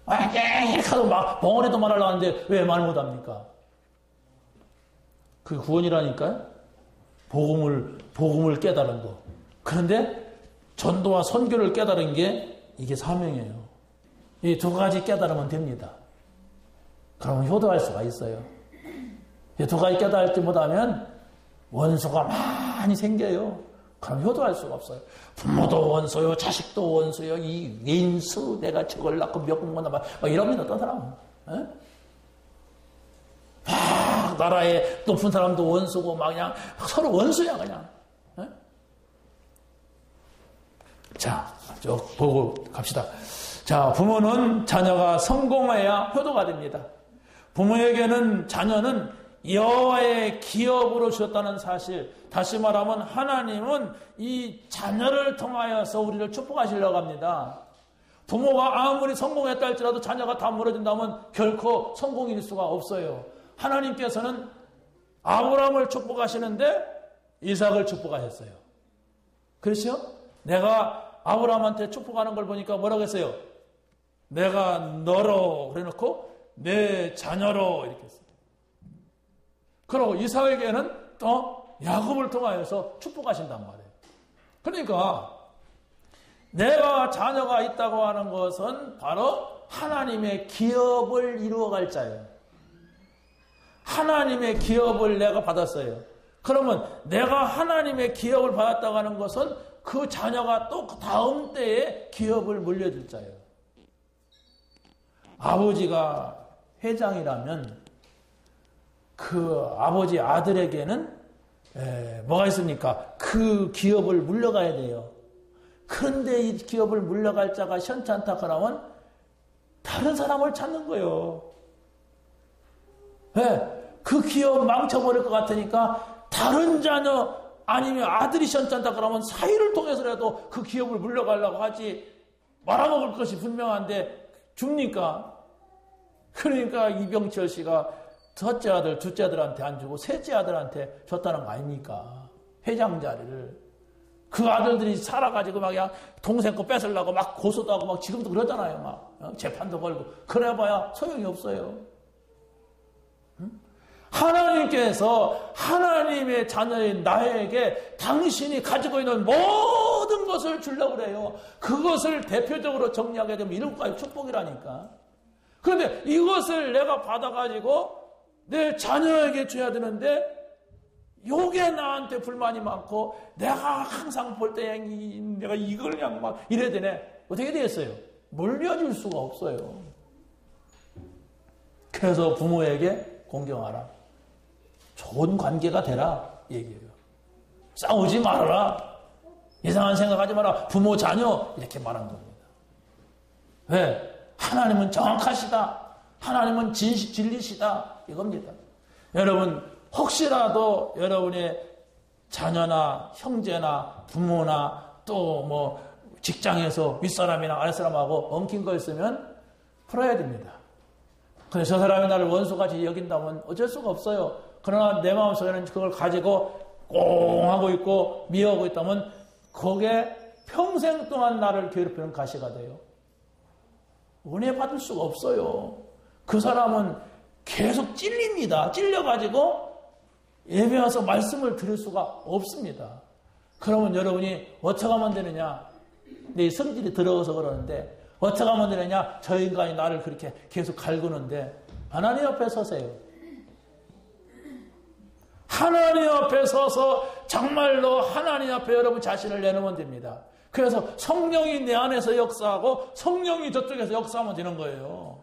하도 막 벙어리도 말하려고 하는데 왜 말 못합니까? 그게 구원이라니까요? 복음을 깨달은 거. 그런데 전도와 선교를 깨달은 게 이게 사명이에요. 이 두 가지 깨달으면 됩니다. 그러면 효도할 수가 있어요. 이 두 가지 깨달지 못하면 원수가 많이 생겨요. 그럼 효도할 수가 없어요. 부모도 원수요, 자식도 원수요, 이 윈수, 내가 저걸 낳고 몇 번만 막 이럽니다, 어떤 사람은. 나라의 높은 사람도 원수고 그냥 서로 원수야 그냥. 자, 쭉 보고 갑시다. 자, 부모는 자녀가 성공해야 효도가 됩니다. 부모에게는 자녀는 여호와의 기업으로 주었다는 사실. 다시 말하면 하나님은 이 자녀를 통하여서 우리를 축복하시려고 합니다. 부모가 아무리 성공했다 할지라도 자녀가 다 무너진다면 결코 성공일 수가 없어요. 하나님께서는 아브라함을 축복하시는데 이삭을 축복하셨어요. 그렇죠? 내가 아브라함한테 축복하는 걸 보니까 뭐라고 했어요? 내가 너로 그래놓고 내 자녀로 이렇게 했어요. 그리고 이삭에게는 또 야곱을 통하여서 축복하신단 말이에요. 그러니까 내가 자녀가 있다고 하는 것은 바로 하나님의 기업을 이루어갈 자예요. 하나님의 기업을 내가 받았어요. 그러면 내가 하나님의 기업을 받았다고 하는 것은 그 자녀가 또 그 다음 때에 기업을 물려줄 자예요. 아버지가 회장이라면 그 아버지 아들에게는 뭐가 있습니까? 그 기업을 물려가야 돼요. 그런데 이 기업을 물려갈 자가 현찮다 그러면 다른 사람을 찾는 거예요. 그 기업 망쳐버릴 것 같으니까 다른 자녀 아니면 아들이 현찮다 그러면 사이를 통해서라도 그 기업을 물려가려고 하지 말아먹을 것이 분명한데 줍니까? 그러니까 이병철 씨가 첫째 아들, 둘째 아들한테 안 주고 셋째 아들한테 줬다는 거 아닙니까? 회장 자리를. 그 아들들이 살아가지고 막 그냥 동생 거 뺏으려고 막 고소도 하고 막 지금도 그러잖아요. 막 재판도 걸고. 그래봐야 소용이 없어요. 하나님께서 하나님의 자녀인 나에게 당신이 가지고 있는 모든 것을 주려고 그래요. 그것을 대표적으로 정리하게 되면 일곱 가지 축복이라니까. 그런데 이것을 내가 받아가지고 내 자녀에게 줘야 되는데 요게 나한테 불만이 많고 내가 항상 볼 때 내가 이걸 그냥 막 이래야 되네. 어떻게 되겠어요? 물려줄 수가 없어요. 그래서 부모에게 공경하라. 좋은 관계가 되라 얘기해요. 싸우지 말아라. 이상한 생각하지 마라. 부모 자녀 이렇게 말한 겁니다. 왜? 하나님은 정확하시다. 하나님은 진리시다. 이겁니다. 여러분 혹시라도 여러분의 자녀나 형제나 부모나 또 뭐 직장에서 윗사람이나 아랫사람하고 엉킨 거 있으면 풀어야 됩니다. 근데 저 사람이 나를 원수같이 여긴다면 어쩔 수가 없어요. 그러나 내 마음속에는 그걸 가지고 꽁 하고 있고 미워하고 있다면 그게 평생 동안 나를 괴롭히는 가시가 돼요. 은혜 받을 수가 없어요. 그 사람은 계속 찔립니다. 찔려가지고 예배 와서 말씀을 들을 수가 없습니다. 그러면 여러분이 어떻게 하면 되느냐? 내 성질이 들어서 그러는데 어떻게 하면 되느냐? 저 인간이 나를 그렇게 계속 갈구는데 하나님 앞에 서세요. 하나님 앞에 서서 정말로 하나님 앞에 여러분 자신을 내놓으면 됩니다. 그래서 성령이 내 안에서 역사하고 성령이 저쪽에서 역사하면 되는 거예요.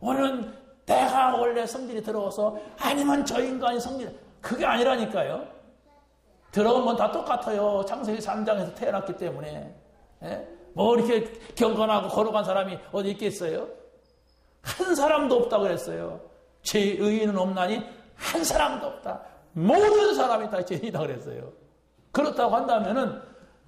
오늘은 내가 원래 성질이 들어와서 아니면 저 인간이 성질 그게 아니라니까요. 들어온 건 다 똑같아요. 창세기 3장에서 태어났기 때문에. 뭐 이렇게 경건하고 거룩한 사람이 어디 있겠어요? 한 사람도 없다고 그랬어요. 죄의인은 없나니 한 사람도 없다. 모든 사람이 다 죄인이다 그랬어요. 그렇다고 한다면은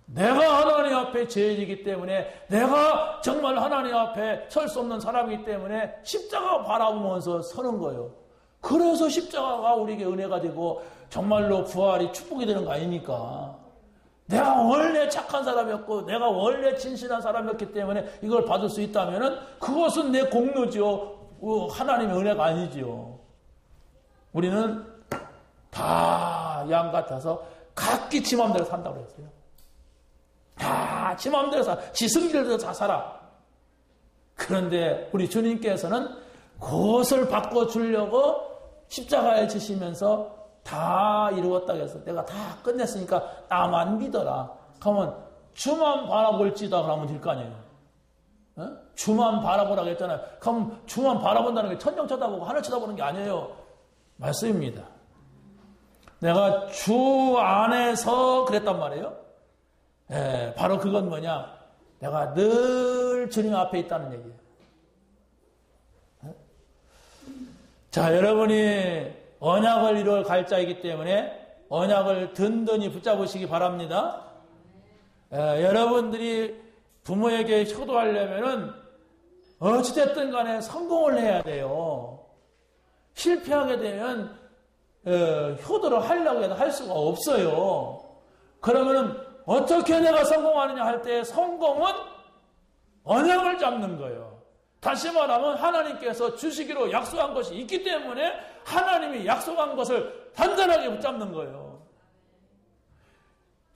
내가 하나님 앞에 죄인이기 때문에 내가 정말 하나님 앞에 설 수 없는 사람이기 때문에 십자가 바라보면서 서는 거예요. 그래서 십자가가 우리에게 은혜가 되고 정말로 부활이 축복이 되는 거 아닙니까? 내가 원래 착한 사람이었고 내가 원래 진실한 사람이었기 때문에 이걸 받을 수 있다면은 그것은 내 공로지요. 하나님의 은혜가 아니지요. 우리는 다 양 같아서 각기 지 맘대로 산다고 그랬어요. 다 지 맘대로 지 승질대로 다 살아. 그런데 우리 주님께서는 그것을 바꿔주려고 십자가에 지시면서 다 이루었다고 해서 내가 다 끝냈으니까 나만 믿어라. 그러면 주만 바라볼지다 그러면 될 거 아니에요. 주만 바라보라고 했잖아요. 그럼 주만 바라본다는 게 천정 쳐다보고 하늘 쳐다보는 게 아니에요. 말씀입니다. 내가 주 안에서 그랬단 말이에요. 바로 그건 뭐냐? 내가 늘 주님 앞에 있다는 얘기예요. 자, 여러분이 언약을 이룰 갈자이기 때문에 언약을 든든히 붙잡으시기 바랍니다. 여러분들이 부모에게 효도하려면은 어찌됐든 간에 성공을 해야 돼요. 실패하게 되면 효도를 하려고 해도 할 수가 없어요. 그러면은 어떻게 내가 성공하느냐 할 때 성공은 언약을 잡는 거예요. 다시 말하면 하나님께서 주시기로 약속한 것이 있기 때문에 하나님이 약속한 것을 단단하게 붙잡는 거예요.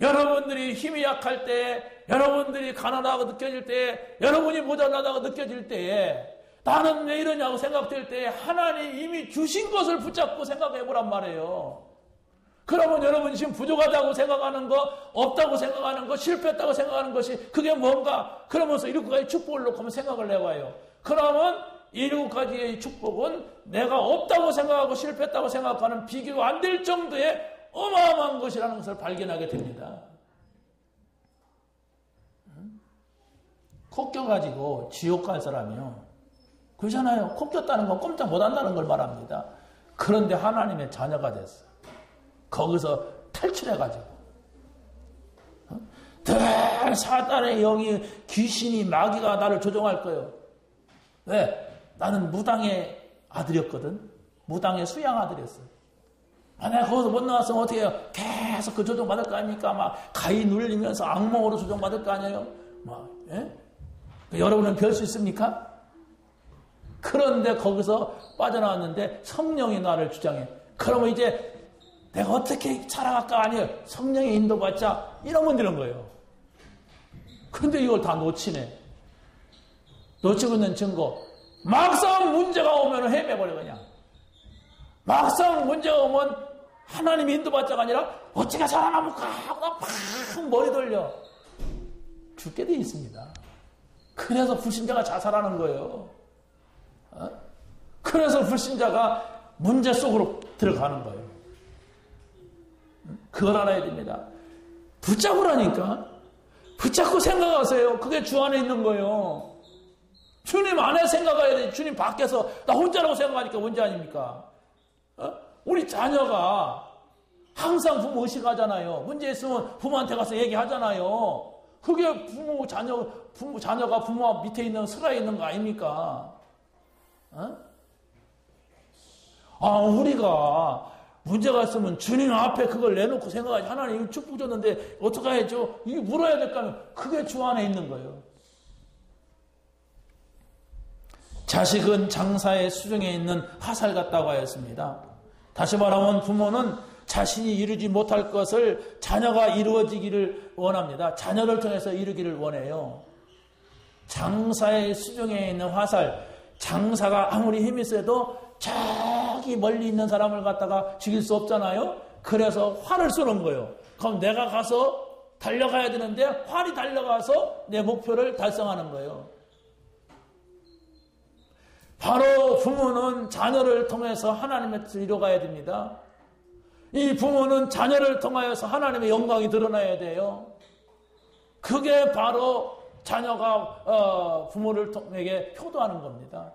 여러분들이 힘이 약할 때 여러분들이 가난하다고 느껴질 때에, 여러분이 모자라다고 느껴질 때에, 나는 왜 이러냐고 생각될 때에 하나님 이미 주신 것을 붙잡고 생각해 보란 말이에요. 그러면 여러분이 지금 부족하다고 생각하는 거, 없다고 생각하는 거, 실패했다고 생각하는 것이 그게 뭔가? 그러면서 7가지 축복을 놓고 한번 생각을 해봐요. 그러면 7가지의 축복은 내가 없다고 생각하고 실패했다고 생각하는 비교가 안 될 정도의 어마어마한 것이라는 것을 발견하게 됩니다. 코 껴가지고 지옥 갈 사람이요. 그러잖아요. 코 꼈다는 건 꼼짝 못한다는 걸 말합니다. 그런데 하나님의 자녀가 됐어. 거기서 탈출해가지고. 늘 사단의 영이, 귀신이, 마귀가 나를 조종할 거예요. 왜? 나는 무당의 아들이었거든. 무당의 수양 아들이었어요. 내가 거기서 못 나왔으면 어떻게 해요? 계속 그 조종받을 거 아닙니까? 막 가위 눌리면서 악몽으로 조종받을 거 아니에요? 예? 여러분은 별 수 있습니까? 그런데 거기서 빠져나왔는데 성령이 나를 주장해. 그러면 이제 내가 어떻게 살아갈까? 아니에요. 성령의 인도받자. 이러면 되는 거예요. 근데 이걸 다 놓치네. 놓치고 있는 증거. 막상 문제가 오면 헤매버려 그냥. 막상 문제가 오면 하나님이 인도받자가 아니라 어떻게 살아남을까 하고 막 머리 돌려. 죽게 돼 있습니다. 그래서 불신자가 자살하는 거예요. 그래서 불신자가 문제 속으로 들어가는 거예요. 그걸 알아야 됩니다. 붙잡으라니까. 붙잡고 생각하세요. 그게 주 안에 있는 거예요. 주님 안에 생각해야 돼. 주님 밖에서 나 혼자라고 생각하니까 문제 아닙니까? 우리 자녀가 항상 부모 의식하잖아요. 문제 있으면 부모한테 가서 얘기하잖아요. 그게 자녀가 부모 밑에 있는 슬하에 있는 거 아닙니까? 우리가 문제가 있으면 주님 앞에 그걸 내놓고 생각하지. 하나님 축복 줬는데 어떡하죠? 이게 물어야 될까 하면 그게 주 안에 있는 거예요. 자식은 장사의 수중에 있는 화살 같다고 하였습니다. 다시 말하면 부모는 자신이 이루지 못할 것을 자녀가 이루어지기를 원합니다. 자녀를 통해서 이루기를 원해요. 장사의 수중에 있는 화살, 장사가 아무리 힘이 세도 저기 멀리 있는 사람을 갖다가 죽일 수 없잖아요. 그래서 활을 쏘는 거예요. 그럼 내가 가서 달려가야 되는데 활이 달려가서 내 목표를 달성하는 거예요. 바로 부모는 자녀를 통해서 하나님의 뜻을 이뤄가야 됩니다. 이 부모는 자녀를 통하여서 하나님의 영광이 드러나야 돼요. 그게 바로 자녀가 부모에게 효도하는 겁니다.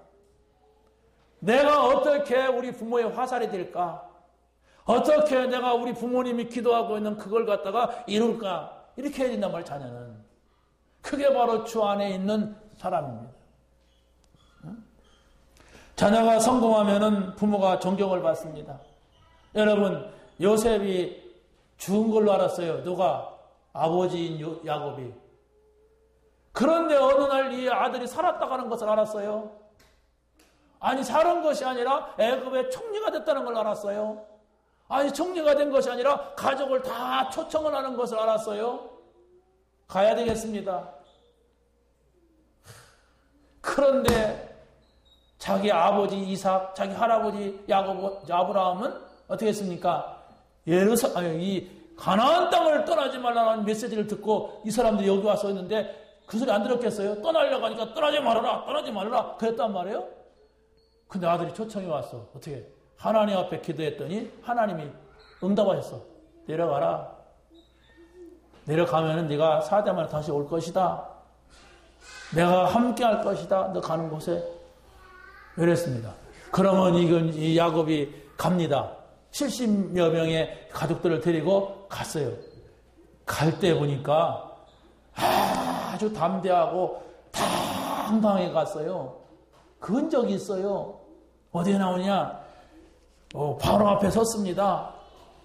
내가 어떻게 우리 부모의 화살이 될까? 어떻게 내가 우리 부모님이 기도하고 있는 그걸 갖다가 이룰까? 이렇게 해야 된단 말이에요, 자녀는. 그게 바로 주 안에 있는 사람입니다. 자녀가 성공하면은 부모가 존경을 받습니다. 여러분, 요셉이 죽은 걸로 알았어요. 누가? 아버지인 야곱이. 그런데 어느 날 이 아들이 살았다고 하는 것을 알았어요. 아니, 살은 것이 아니라 애굽의 총리가 됐다는 걸 알았어요. 아니, 총리가 된 것이 아니라 가족을 다 초청을 하는 것을 알았어요. 가야 되겠습니다. 그런데 자기 아버지 이삭, 자기 할아버지 아브라함은 어떻게 했습니까? 이 가나안 땅을 떠나지 말라는 메시지를 듣고 이 사람들이 여기 와서 있는데 그 소리 안 들었겠어요? 떠나려고 하니까 떠나지 말아라 그랬단 말이에요. 근데 아들이 초청이 왔어. 어떻게? 하나님 앞에 기도했더니 하나님이 응답하셨어. 내려가라. 내려가면은 네가 4대 만에 다시 올 것이다. 내가 함께 할 것이다. 너 가는 곳에. 이랬습니다. 그러면 이 야곱이 갑니다. 70여 명의 가족들을 데리고 갔어요. 갈 때 보니까 아주 담대하고 당당하게 갔어요. 그런 적이 있어요. 어디에 나오냐? 바로 앞에 섰습니다.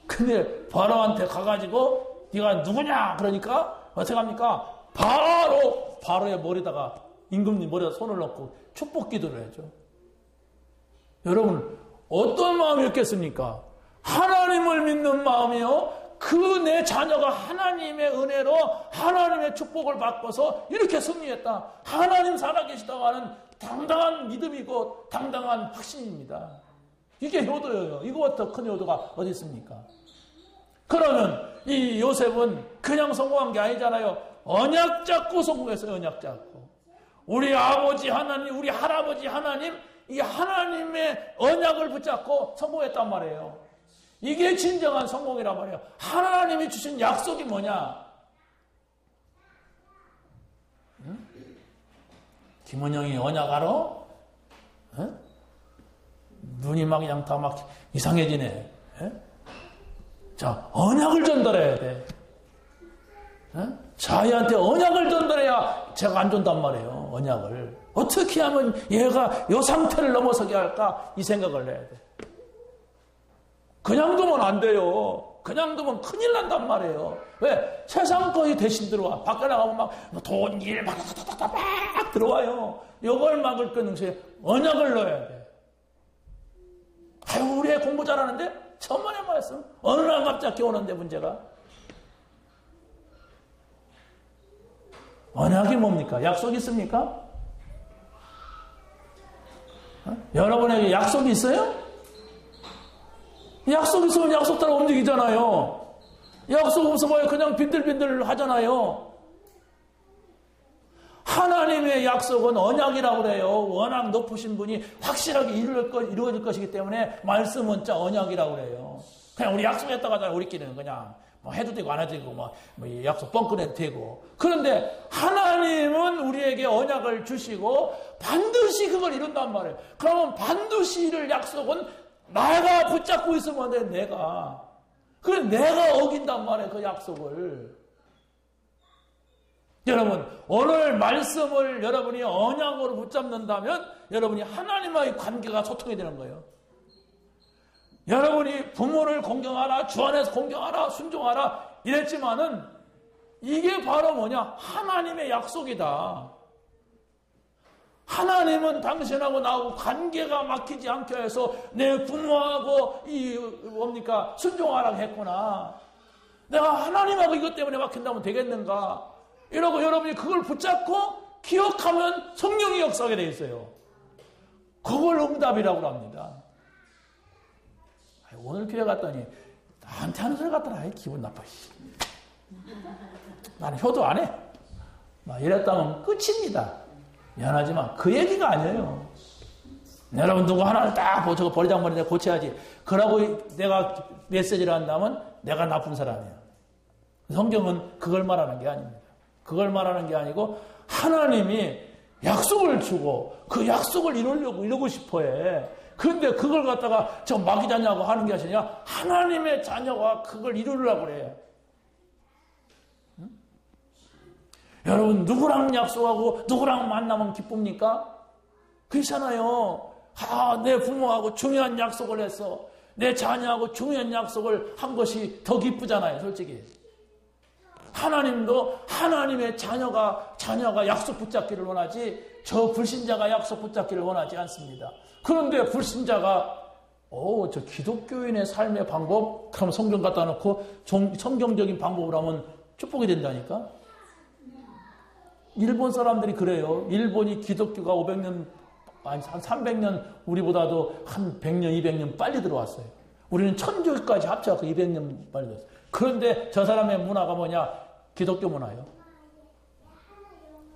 근데 바로한테 가가지고 네가 누구냐? 그러니까 어떻게 합니까? 바로의 머리다가 임금님 머리에다 손을 넣고 축복 기도를 해줘. 여러분 어떤 마음이었겠습니까? 하나님을 믿는 마음이요. 그 그 내 자녀가 하나님의 은혜로 하나님의 축복을 받고서 이렇게 승리했다. 하나님 살아계시다고 하는 당당한 믿음이고 당당한 확신입니다. 이게 효도예요. 이거부터 큰 효도가 어디 있습니까? 그러면 이 요셉은 그냥 성공한 게 아니잖아요. 언약 잡고 성공했어요. 언약 잡고. 우리 아버지 하나님, 우리 할아버지 하나님, 이 하나님의 언약을 붙잡고 성공했단 말이에요. 이게 진정한 성공이란 말이에요. 하나님이 주신 약속이 뭐냐? 응? 김원영이 언약 알아? 응? 눈이 막 그냥 다 막 이상해지네. 응? 자, 언약을 전달해야 돼. 응? 자기한테 언약을 전달해야 제가 안 준단 말이에요. 언약을. 어떻게 하면 얘가 이 상태를 넘어서게 할까? 이 생각을 해야 돼. 그냥 두면 안 돼요. 그냥 두면 큰일 난단 말이에요. 왜? 세상 거의 대신 들어와. 밖에 나가면 막 돈, 일, 막 들어와요. 이걸 막을 끄는 것이 언약을 넣어야 돼. 아유, 우리 애 공부 잘하는데? 천만의 말씀. 어느 날 갑자기 오는데 문제가. 언약이 뭡니까? 약속이 있습니까? 여러분에게 약속이 있어요? 약속 있으면 약속 따라 움직이잖아요. 약속 없으면 그냥 빈들빈들 하잖아요. 하나님의 약속은 언약이라고 그래요. 워낙 높으신 분이 확실하게 이루어질 것이기 때문에 말씀은 짜 언약이라고 그래요. 그냥 우리 약속했다고 하잖아요. 우리끼리는 그냥 뭐 해도 되고 안 해도 되고 뭐 약속 뻥끊어도 되고. 그런데 하나님은 우리에게 언약을 주시고 반드시 그걸 이룬단 말이에요. 그러면 반드시 이룰 약속은 내가 붙잡고 있으면 돼. 내가. 그래 내가 어긴단 말이에요. 그 약속을. 여러분 오늘 말씀을 여러분이 언약으로 붙잡는다면 여러분이 하나님과의 관계가 소통이 되는 거예요. 여러분이 부모를 공경하라, 주 안에서 공경하라, 순종하라 이랬지만은 이게 바로 뭐냐? 하나님의 약속이다. 하나님은 당신하고 나하고 관계가 막히지 않게 해서 내 부모하고 순종하라고 했구나. 내가 하나님하고 이것 때문에 막힌다면 되겠는가? 이러고 여러분이 그걸 붙잡고 기억하면 성령이 역사하게 되어 있어요. 그걸 응답이라고 합니다. 오늘 교회 갔더니 나한테 하는 소리 같더라. 기분 나빠. 나는 효도 안 해. 이랬다면 끝입니다. 미안하지만 그 얘기가 아니에요. 여러분 누구 하나를 딱 저거 버리장머리인데 고쳐야지. 그러고 내가 메시지를 한다면 내가 나쁜 사람이에요. 성경은 그걸 말하는 게 아닙니다. 그걸 말하는 게 아니고 하나님이 약속을 주고 그 약속을 이루고 싶어해. 그런데 그걸 갖다가 저 마귀 자녀하고 하는 게 아니라 하나님의 자녀가 그걸 이루려고 그래. 응? 여러분 누구랑 약속하고 누구랑 만나면 기쁩니까? 그렇잖아요. 내 부모하고 중요한 약속을 했어. 내 자녀하고 중요한 약속을 한 것이 더 기쁘잖아요. 솔직히. 하나님도 하나님의 자녀가 약속 붙잡기를 원하지 저 불신자가 약속 붙잡기를 원하지 않습니다. 그런데 불신자가 저 기독교인의 삶의 방법 그럼 성경 갖다 놓고 성경적인 방법을 하면 축복이 된다니까. 일본 사람들이 그래요. 일본이 기독교가 500년 한 300년 우리보다도 한 100년 200년 빨리 들어왔어요. 우리는 천주교까지 합쳐서 200년 빨리 들어왔어요. 그런데 저 사람의 문화가 뭐냐? 기독교 문화예요.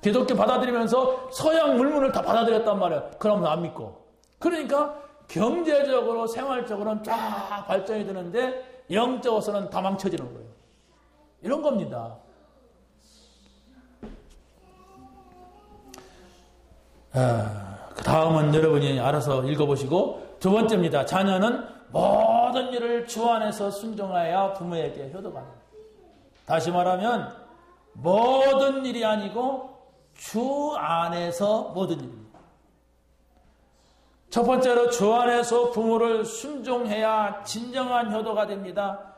기독교 받아들이면서 서양 물문을 다 받아들였단 말이에요. 그러면 안 믿고. 그러니까 경제적으로 생활적으로는 쫙 발전이 되는데 영적으로는 다 망쳐지는 거예요. 이런 겁니다. 그 다음은 여러분이 알아서 읽어보시고 두 번째입니다. 자녀는 모든 일을 주 안에서 순종하여 부모에게 효도합니다. 다시 말하면 모든 일이 아니고 주 안에서 모든 일입니다. 첫 번째로 주 안에서 부모를 순종해야 진정한 효도가 됩니다.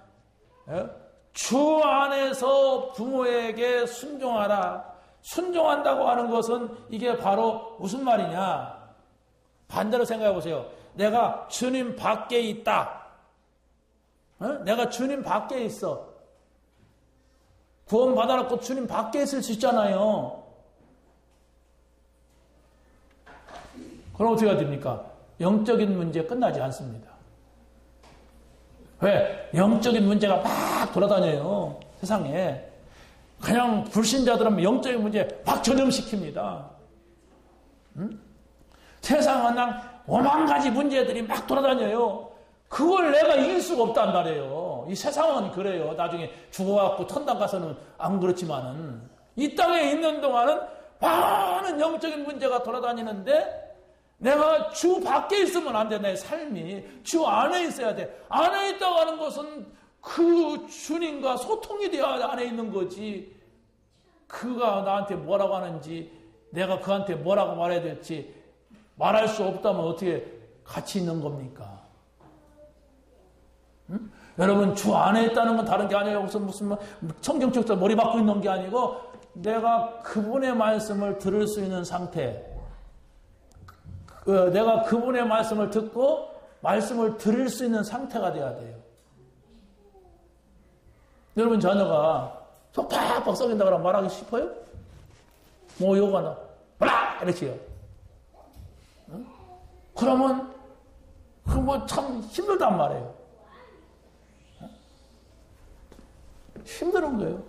주 안에서 부모에게 순종하라. 순종한다고 하는 것은 이게 바로 무슨 말이냐? 반대로 생각해 보세요. 내가 주님 밖에 있다. 내가 주님 밖에 있어. 구원 받아놓고 주님 밖에 있을 수 있잖아요. 그럼 어떻게 해야 됩니까? 영적인 문제 끝나지 않습니다. 왜? 영적인 문제가 막 돌아다녀요. 세상에. 그냥 불신자들은 영적인 문제 막 전염시킵니다. 응? 세상은 그냥 오만 가지 문제들이 막 돌아다녀요. 그걸 내가 이길 수가 없단 말이에요. 이 세상은 그래요. 나중에 죽어갖고 천당 가서는 안 그렇지만은 이 땅에 있는 동안은 많은 영적인 문제가 돌아다니는데 내가 주 밖에 있으면 안 돼. 내 삶이 주 안에 있어야 돼. 안에 있다고 하는 것은 그 주님과 소통이 되어야 안에 있는 거지. 그가 나한테 뭐라고 하는지 내가 그한테 뭐라고 말해야 될지 말할 수 없다면 어떻게 같이 있는 겁니까? 응? 여러분 주 안에 있다는 건 다른 게 아니에요. 무슨 청경책자 머리 박고 있는 게 아니고 내가 그분의 말씀을 들을 수 있는 상태, 내가 그분의 말씀을 듣고 말씀을 들을 수 있는 상태가 돼야 돼요. 여러분 자녀가 속 팍팍 썩인다 그러면 말하기 싶어요? 뭐 요거나 뭐라 이렇게요. 응? 그러면 그 뭐 참 힘들단 말이에요. 힘든 거예요.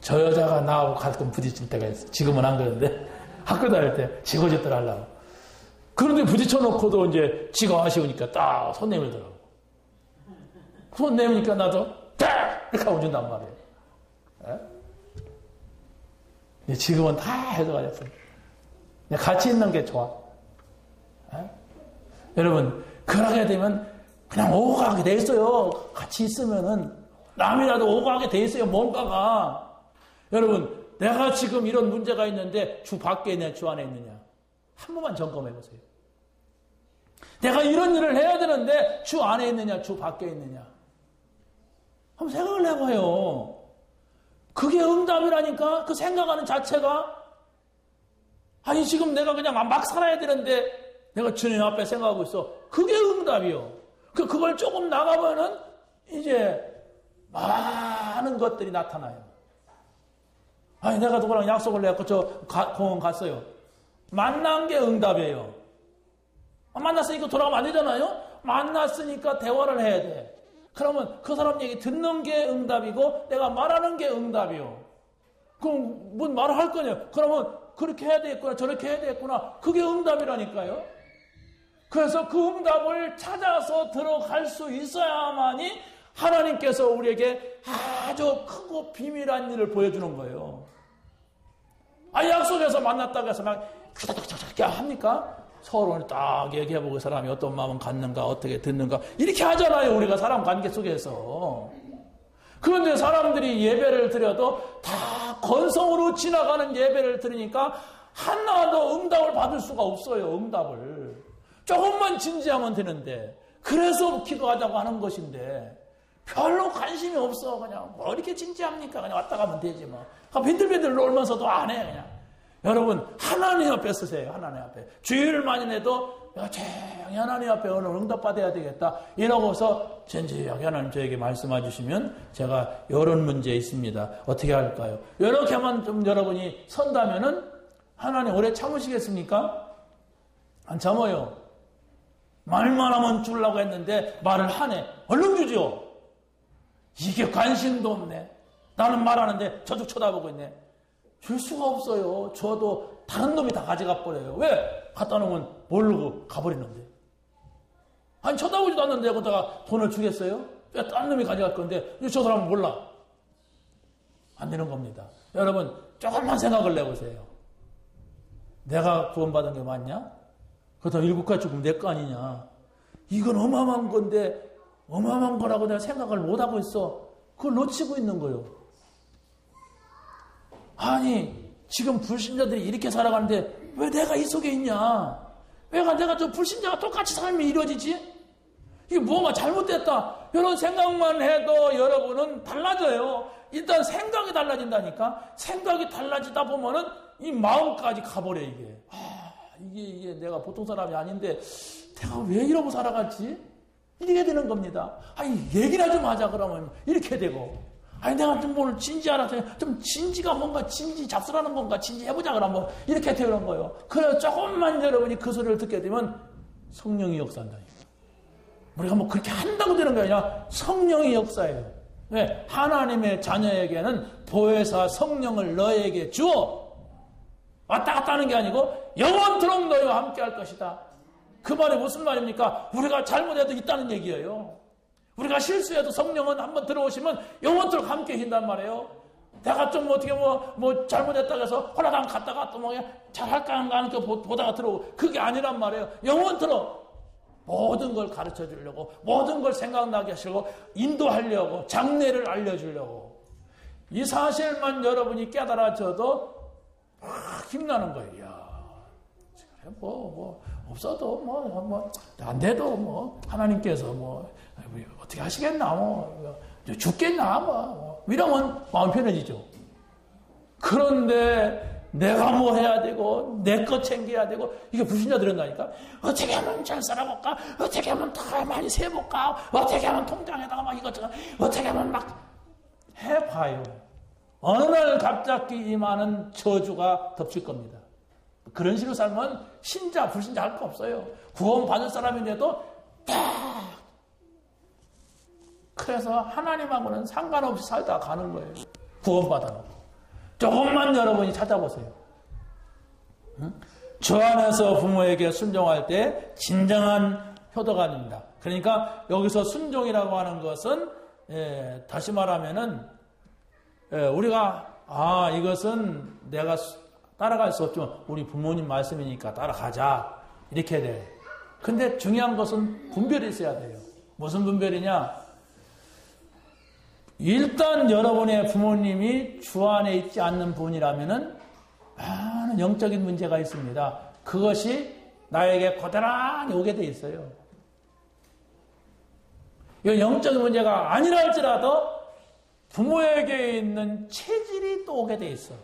저 여자가 나하고 가끔 부딪힐 때가 있어요. 지금은 안 그러는데 학교 다닐 때 지고짓들 하려고. 그런데 부딪혀놓고도 이제 지가 아쉬우니까 딱 손 내밀더라고. 손 내미니까 나도 딱 이렇게 하고 준단 말이에요. 예? 지금은 다 해소가 됐어요. 같이 있는 게 좋아. 예? 여러분 그러게 되면 그냥 오고 가게 돼 있어요. 같이 있으면은 남이라도 오고 가게 돼 있어요. 뭔가가. 여러분 내가 지금 이런 문제가 있는데 주 밖에 있느냐 주 안에 있느냐 한 번만 점검해 보세요. 내가 이런 일을 해야 되는데 주 안에 있느냐 주 밖에 있느냐 한번 생각을 해봐요. 그게 응답이라니까. 그 생각하는 자체가 아니 지금 내가 그냥 막 살아야 되는데 내가 주님 앞에 생각하고 있어. 그게 응답이요. 그걸 조금 나가면은 이제 많은 것들이 나타나요. 아니 내가 누구랑 약속을 내고 저 공원 갔어요. 만난 게 응답이에요. 만났으니까 돌아가면 안 되잖아요. 만났으니까 대화를 해야 돼. 그러면 그 사람 얘기 듣는 게 응답이고 내가 말하는 게 응답이요. 그럼 뭔 말을 할 거냐. 그러면 그렇게 해야 되겠구나 저렇게 해야 되겠구나. 그게 응답이라니까요. 그래서 그 응답을 찾아서 들어갈 수 있어야만이 하나님께서 우리에게 아주 크고 비밀한 일을 보여주는 거예요. 약속해서 만났다고 해서 막 합니까? 서로 딱 얘기해보고 그 사람이 어떤 마음을 갖는가 어떻게 듣는가 이렇게 하잖아요. 우리가 사람 관계 속에서. 그런데 사람들이 예배를 드려도 다 건성으로 지나가는 예배를 드리니까 하나도 응답을 받을 수가 없어요. 응답을. 조금만 진지하면 되는데 그래서 기도하자고 하는 것인데 별로 관심이 없어. 그냥 뭐 이렇게 진지합니까? 그냥 왔다 가면 되지 뭐. 빈들빈들 놀면서도 안 해. 그냥. 여러분 하나님 앞에 쓰세요. 하나님 앞에. 주일만 해도 내가 조용히 하나님 앞에 오늘 응답받아야 되겠다. 이러고서 진지하게 하나님 저에게 말씀해 주시면 제가 이런 문제 있습니다. 어떻게 할까요? 이렇게만 좀 여러분이 선다면은 하나님 오래 참으시겠습니까? 안 참아요. 말만 하면 주려고 했는데 말을 하네. 얼른 주죠. 이게 관심도 없네. 나는 말하는데 저쪽 쳐다보고 있네. 줄 수가 없어요. 저도 다른 놈이 다 가져가 버려요. 왜? 갖다 놓으면 모르고 가버리는데. 아니 쳐다보지도 않는데 거기다가 돈을 주겠어요? 왜 딴 놈이 가져갈 건데 저 사람은 몰라. 안 되는 겁니다. 여러분 조금만 생각을 내보세요. 내가 구원받은 게 맞냐? 그렇다고 일곱까지 죽으면 내 거 아니냐? 이건 어마어마한 건데 어마어마한 거라고 내가 생각을 못하고 있어. 그걸 놓치고 있는 거예요. 아니 지금 불신자들이 이렇게 살아가는데 왜 내가 이 속에 있냐? 왜 내가 저 불신자가 똑같이 삶이 이루어지지? 이게 뭐가 잘못됐다. 이런 생각만 해도 여러분은 달라져요. 일단 생각이 달라진다니까. 생각이 달라지다 보면은 이 마음까지 가버려 이게. 이게 내가 보통 사람이 아닌데 내가 왜 이러고 살아갔지? 이렇게 되는 겁니다. 아니 얘기나 좀 하자 그러면 이렇게 되고 아니, 내가 좀 오늘 진지하라. 좀 진지가 뭔가, 진지 잡수라는 건가, 진지 해보자. 그러면 이렇게 되는 거예요. 그래, 조금만 여러분이 그 소리를 듣게 되면 성령이 역사한다니까. 우리가 뭐 그렇게 한다고 되는 게 아니라 성령이 역사예요. 왜? 하나님의 자녀에게는 보혜사 성령을 너에게 주어. 왔다 갔다 하는 게 아니고 영원토록 너희와 함께 할 것이다. 그 말이 무슨 말입니까? 우리가 잘못해도 있다는 얘기예요. 우리가 실수해도 성령은 한번 들어오시면 영원토록 함께 하신단 말이에요. 내가 좀 어떻게 뭐 잘못했다고 해서 홀라당 갔다가 또 뭐 잘할까 하는 거 보다가 들어오고 그게 아니란 말이에요. 영원토록 모든 걸 가르쳐 주려고 모든 걸 생각나게 하시고 인도하려고 장례를 알려주려고 이 사실만 여러분이 깨달아져도 힘나는 거예요. 야, 뭐 없어도 안 돼도 하나님께서 어떻게 하시겠나 죽겠나 이러면 마음 편해지죠. 그런데 내가 뭐 해야 되고 내 것 챙겨야 되고 이게 불신자들은 다니까 어떻게 하면 잘 살아볼까? 어떻게 하면 더 많이 세볼까? 어떻게 하면 통장에다가 막 이것저것 어떻게 하면 막 해봐요. 어느 날 갑자기 임하는 저주가 덮칠 겁니다. 그런 식으로 살면 신자 불신자 할 거 없어요. 구원 받을 사람인데도 딱 그래서 하나님하고는 상관없이 살다 가는 거예요. 구원 받아놓고 조금만 여러분이 찾아보세요. 주 안에서 부모에게 순종할 때 진정한 효도가 됩니다. 그러니까 여기서 순종이라고 하는 것은 다시 말하면은 우리가 이것은 내가 따라갈 수 없지만 우리 부모님 말씀이니까 따라가자 이렇게 돼. 근데 중요한 것은 분별이 있어야 돼요. 무슨 분별이냐? 일단 여러분의 부모님이 주 안에 있지 않는 분이라면은 많은 영적인 문제가 있습니다. 그것이 나에게 고스란히 오게 돼 있어요. 이 영적인 문제가 아니라 할지라도 부모에게 있는 체질이 또 오게 돼 있어.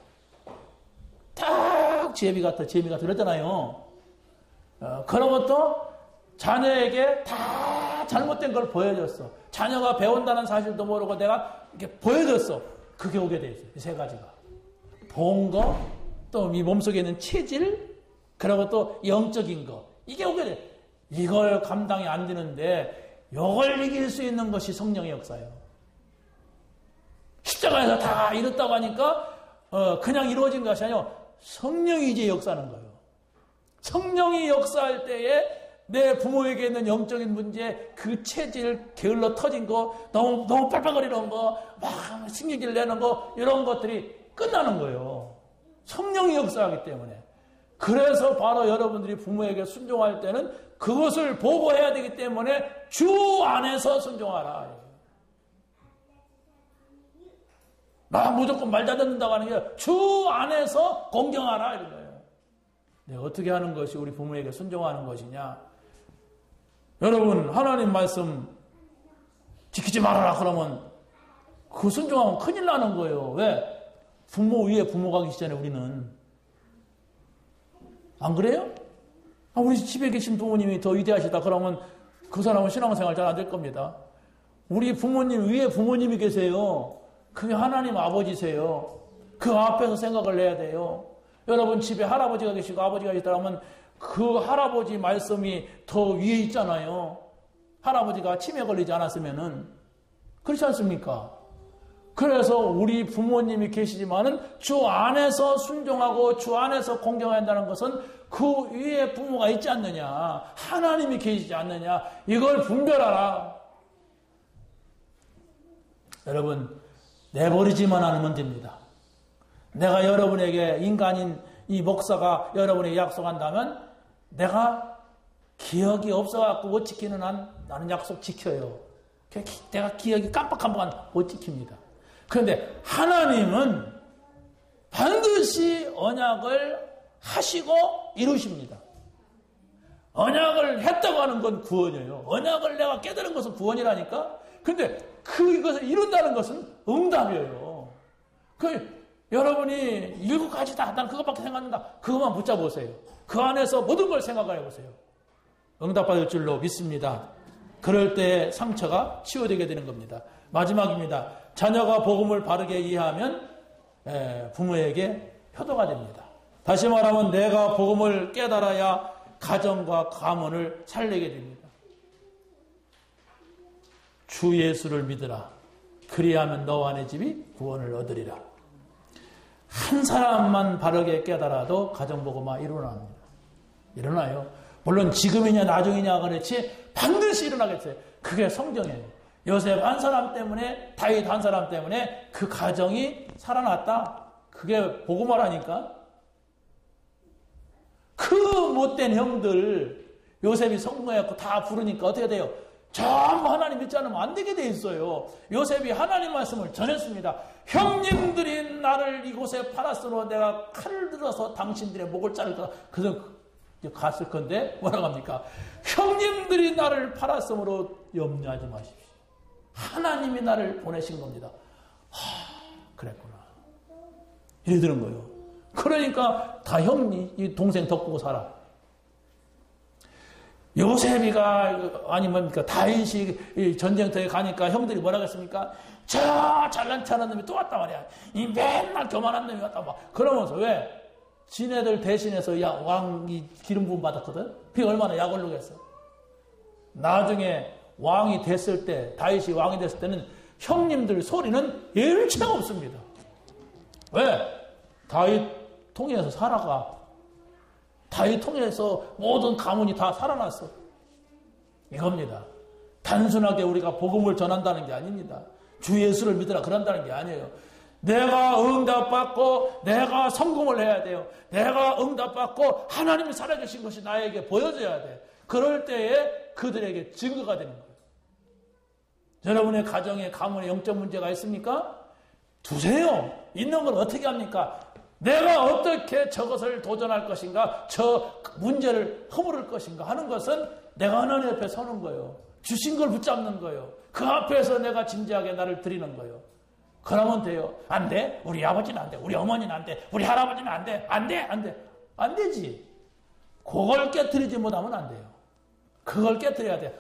딱 제비가 들었잖아요. 그런 것도 자녀에게 다 잘못된 걸 보여줬어. 자녀가 배운다는 사실도 모르고 내가 이렇게 보여줬어. 그게 오게 돼 있어요. 이 세 가지가. 본 거, 또 이 몸속에 있는 체질, 그리고 또 영적인 거. 이게 오게 돼. 이걸 감당이 안 되는데 이걸 이길 수 있는 것이 성령의 역사예요. 십자가에서 다 이뤘다고 하니까 그냥 이루어진 것이 아니고 성령이 이제 역사하는 거예요. 성령이 역사할 때에 내 부모에게 있는 영적인 문제, 그 체질, 게을러 터진 거, 너무 빨빨거리는 거, 막 신경질 내는 거, 이런 것들이 끝나는 거예요. 성령이 역사하기 때문에. 그래서 바로 여러분들이 부모에게 순종할 때는 그것을 보고해야 되기 때문에 주 안에서 순종하라. 나 무조건 말 다 듣는다고 하는 게 주 안에서 공경하라 이런 거예요. 내가 어떻게 하는 것이 우리 부모에게 순종하는 것이냐? 여러분 하나님 말씀 지키지 말아라 그러면 그 순종하면 큰일 나는 거예요. 왜? 부모 위에 부모가 계시잖아요. 우리는 안 그래요? 우리 집에 계신 부모님이 더 위대하시다 그러면 그 사람은 신앙생활 잘 안 될 겁니다. 우리 부모님 위에 부모님이 계세요. 그게 하나님 아버지세요. 그 앞에서 생각을 해야 돼요. 여러분 집에 할아버지가 계시고 아버지가 있다면 그 할아버지 말씀이 더 위에 있잖아요. 할아버지가 치매 걸리지 않았으면은 그렇지 않습니까? 그래서 우리 부모님이 계시지만은 주 안에서 순종하고 주 안에서 공경한다는 것은 그 위에 부모가 있지 않느냐, 하나님이 계시지 않느냐, 이걸 분별하라. 여러분 내버리지만 않으면 됩니다. 내가 여러분에게 인간인 이 목사가 여러분에게 약속한다면 내가 기억이 없어갖고 못 지키는 한 나는 약속 지켜요. 내가 기억이 깜빡깜빡하면 못 지킵니다. 그런데 하나님은 반드시 언약을 하시고 이루십니다. 언약을 했다고 하는 건 구원이에요. 언약을 내가 깨달은 것은 구원이라니까. 근데 그것을 이룬다는 것은 응답이에요. 여러분이 7가지 다 난 그것밖에 생각난다. 그것만 붙잡으세요. 그 안에서 모든 걸 생각해 보세요. 응답받을 줄로 믿습니다. 그럴 때 상처가 치유되게 되는 겁니다. 마지막입니다. 자녀가 복음을 바르게 이해하면 부모에게 효도가 됩니다. 다시 말하면 내가 복음을 깨달아야 가정과 가문을 살리게 됩니다. 주 예수를 믿으라. 그리하면 너와 내 집이 구원을 얻으리라. 한 사람만 바르게 깨달아도 가정복음화 일어나요. 물론 지금이냐 나중이냐 그렇지 반드시 일어나겠어요. 그게 성경이에요. 요셉 한 사람 때문에, 다윗 한 사람 때문에 그 가정이 살아났다. 그게 복음화라니까. 그 못된 형들 요셉이 성공해갖고 다 부르니까 어떻게 돼요? 전부 하나님 믿지 않으면 안 되게 돼 있어요. 요셉이 하나님 말씀을 전했습니다. 형님들이 나를 이곳에 팔았으므로 내가 칼을 들어서 당신들의 목을 자르다. 그래서 갔을 건데 뭐라고 합니까? 형님들이 나를 팔았으므로 염려하지 마십시오. 하나님이 나를 보내신 겁니다. 그랬구나. 이래 들은 거예요. 그러니까 다 형이 이 동생 덕보고 살아. 요셉이가 아니 뭡니까 다윗이 전쟁터에 가니까 형들이 뭐라고 했습니까? 저 잘난 척하는 놈이 또 왔단 말이야. 이 맨날 교만한 놈이 왔단 말이야. 그러면서 왜? 지네들 대신해서 왕이 기름 부음 받았거든. 그게 얼마나 약 올르겠어. 나중에 왕이 됐을 때, 다윗이 왕이 됐을 때는 형님들 소리는 일체 없습니다. 왜? 다윗 통해서 살아가. 다윗 통해서 모든 가문이 다 살아났어. 이겁니다. 단순하게 우리가 복음을 전한다는 게 아닙니다. 주 예수를 믿으라 그런다는 게 아니에요. 내가 응답받고 내가 성공을 해야 돼요. 내가 응답받고 하나님이 살아계신 것이 나에게 보여져야 돼. 그럴 때에 그들에게 증거가 되는 거예요. 여러분의 가정에 가문에 영적 문제가 있습니까? 두세요. 있는 걸 어떻게 합니까? 내가 어떻게 저것을 도전할 것인가, 저 문제를 허물을 것인가 하는 것은 내가 하나님 앞에 서는 거예요. 주신 걸 붙잡는 거예요. 그 앞에서 내가 진지하게 나를 드리는 거예요. 그러면 돼요. 안 돼? 우리 아버지는 안 돼. 우리 어머니는 안 돼. 우리 할아버지는 안 돼. 안 돼. 안 돼. 안 되지. 그걸 깨트리지 못하면 안 돼요. 그걸 깨트려야 돼.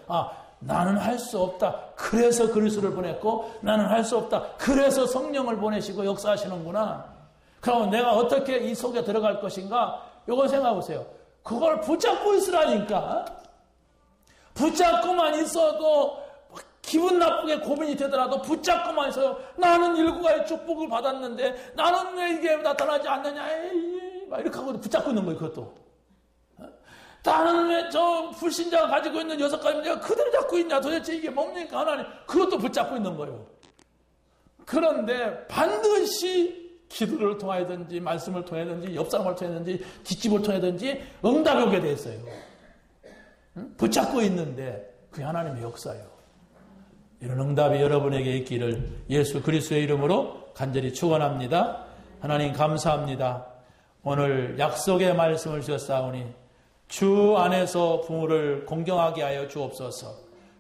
나는 할 수 없다. 그래서 그리스도를 보냈고 나는 할 수 없다. 그래서 성령을 보내시고 역사하시는구나. 그러면 내가 어떻게 이 속에 들어갈 것인가? 이거 생각해 보세요. 그걸 붙잡고 있으라니까. 붙잡고만 있어도 기분 나쁘게 고민이 되더라도 붙잡고만 있어요. 나는 일구가의 축복을 받았는데 나는 왜 이게 나타나지 않느냐. 막 이렇게 하고 붙잡고 있는 거예요. 그것도. 나는 왜 저 불신자가 가지고 있는 6가지 문제가 그대로 잡고 있냐. 도대체 이게 뭡니까 하나님. 그것도 붙잡고 있는 거예요. 그런데 반드시 기도를 통하든지 말씀을 통하든지 옆 사람을 통하든지 뒷집을 통하든지 응답이 오게 돼 있어요. 붙잡고 있는데 그게 하나님의 역사예요. 이런 응답이 여러분에게 있기를 예수 그리스도의 이름으로 간절히 축원합니다. 하나님 감사합니다. 오늘 약속의 말씀을 주셨사오니 주 안에서 부모를 공경하게 하여 주옵소서.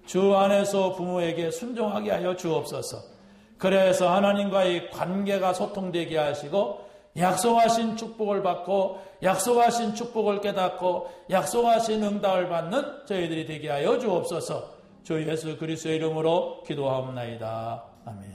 주 안에서 부모에게 순종하게 하여 주옵소서. 그래서 하나님과의 관계가 소통되게 하시고 약속하신 축복을 받고 약속하신 축복을 깨닫고 약속하신 응답을 받는 저희들이 되게 하여 주옵소서. 주 예수 그리스도의 이름으로 기도하옵나이다. 아멘.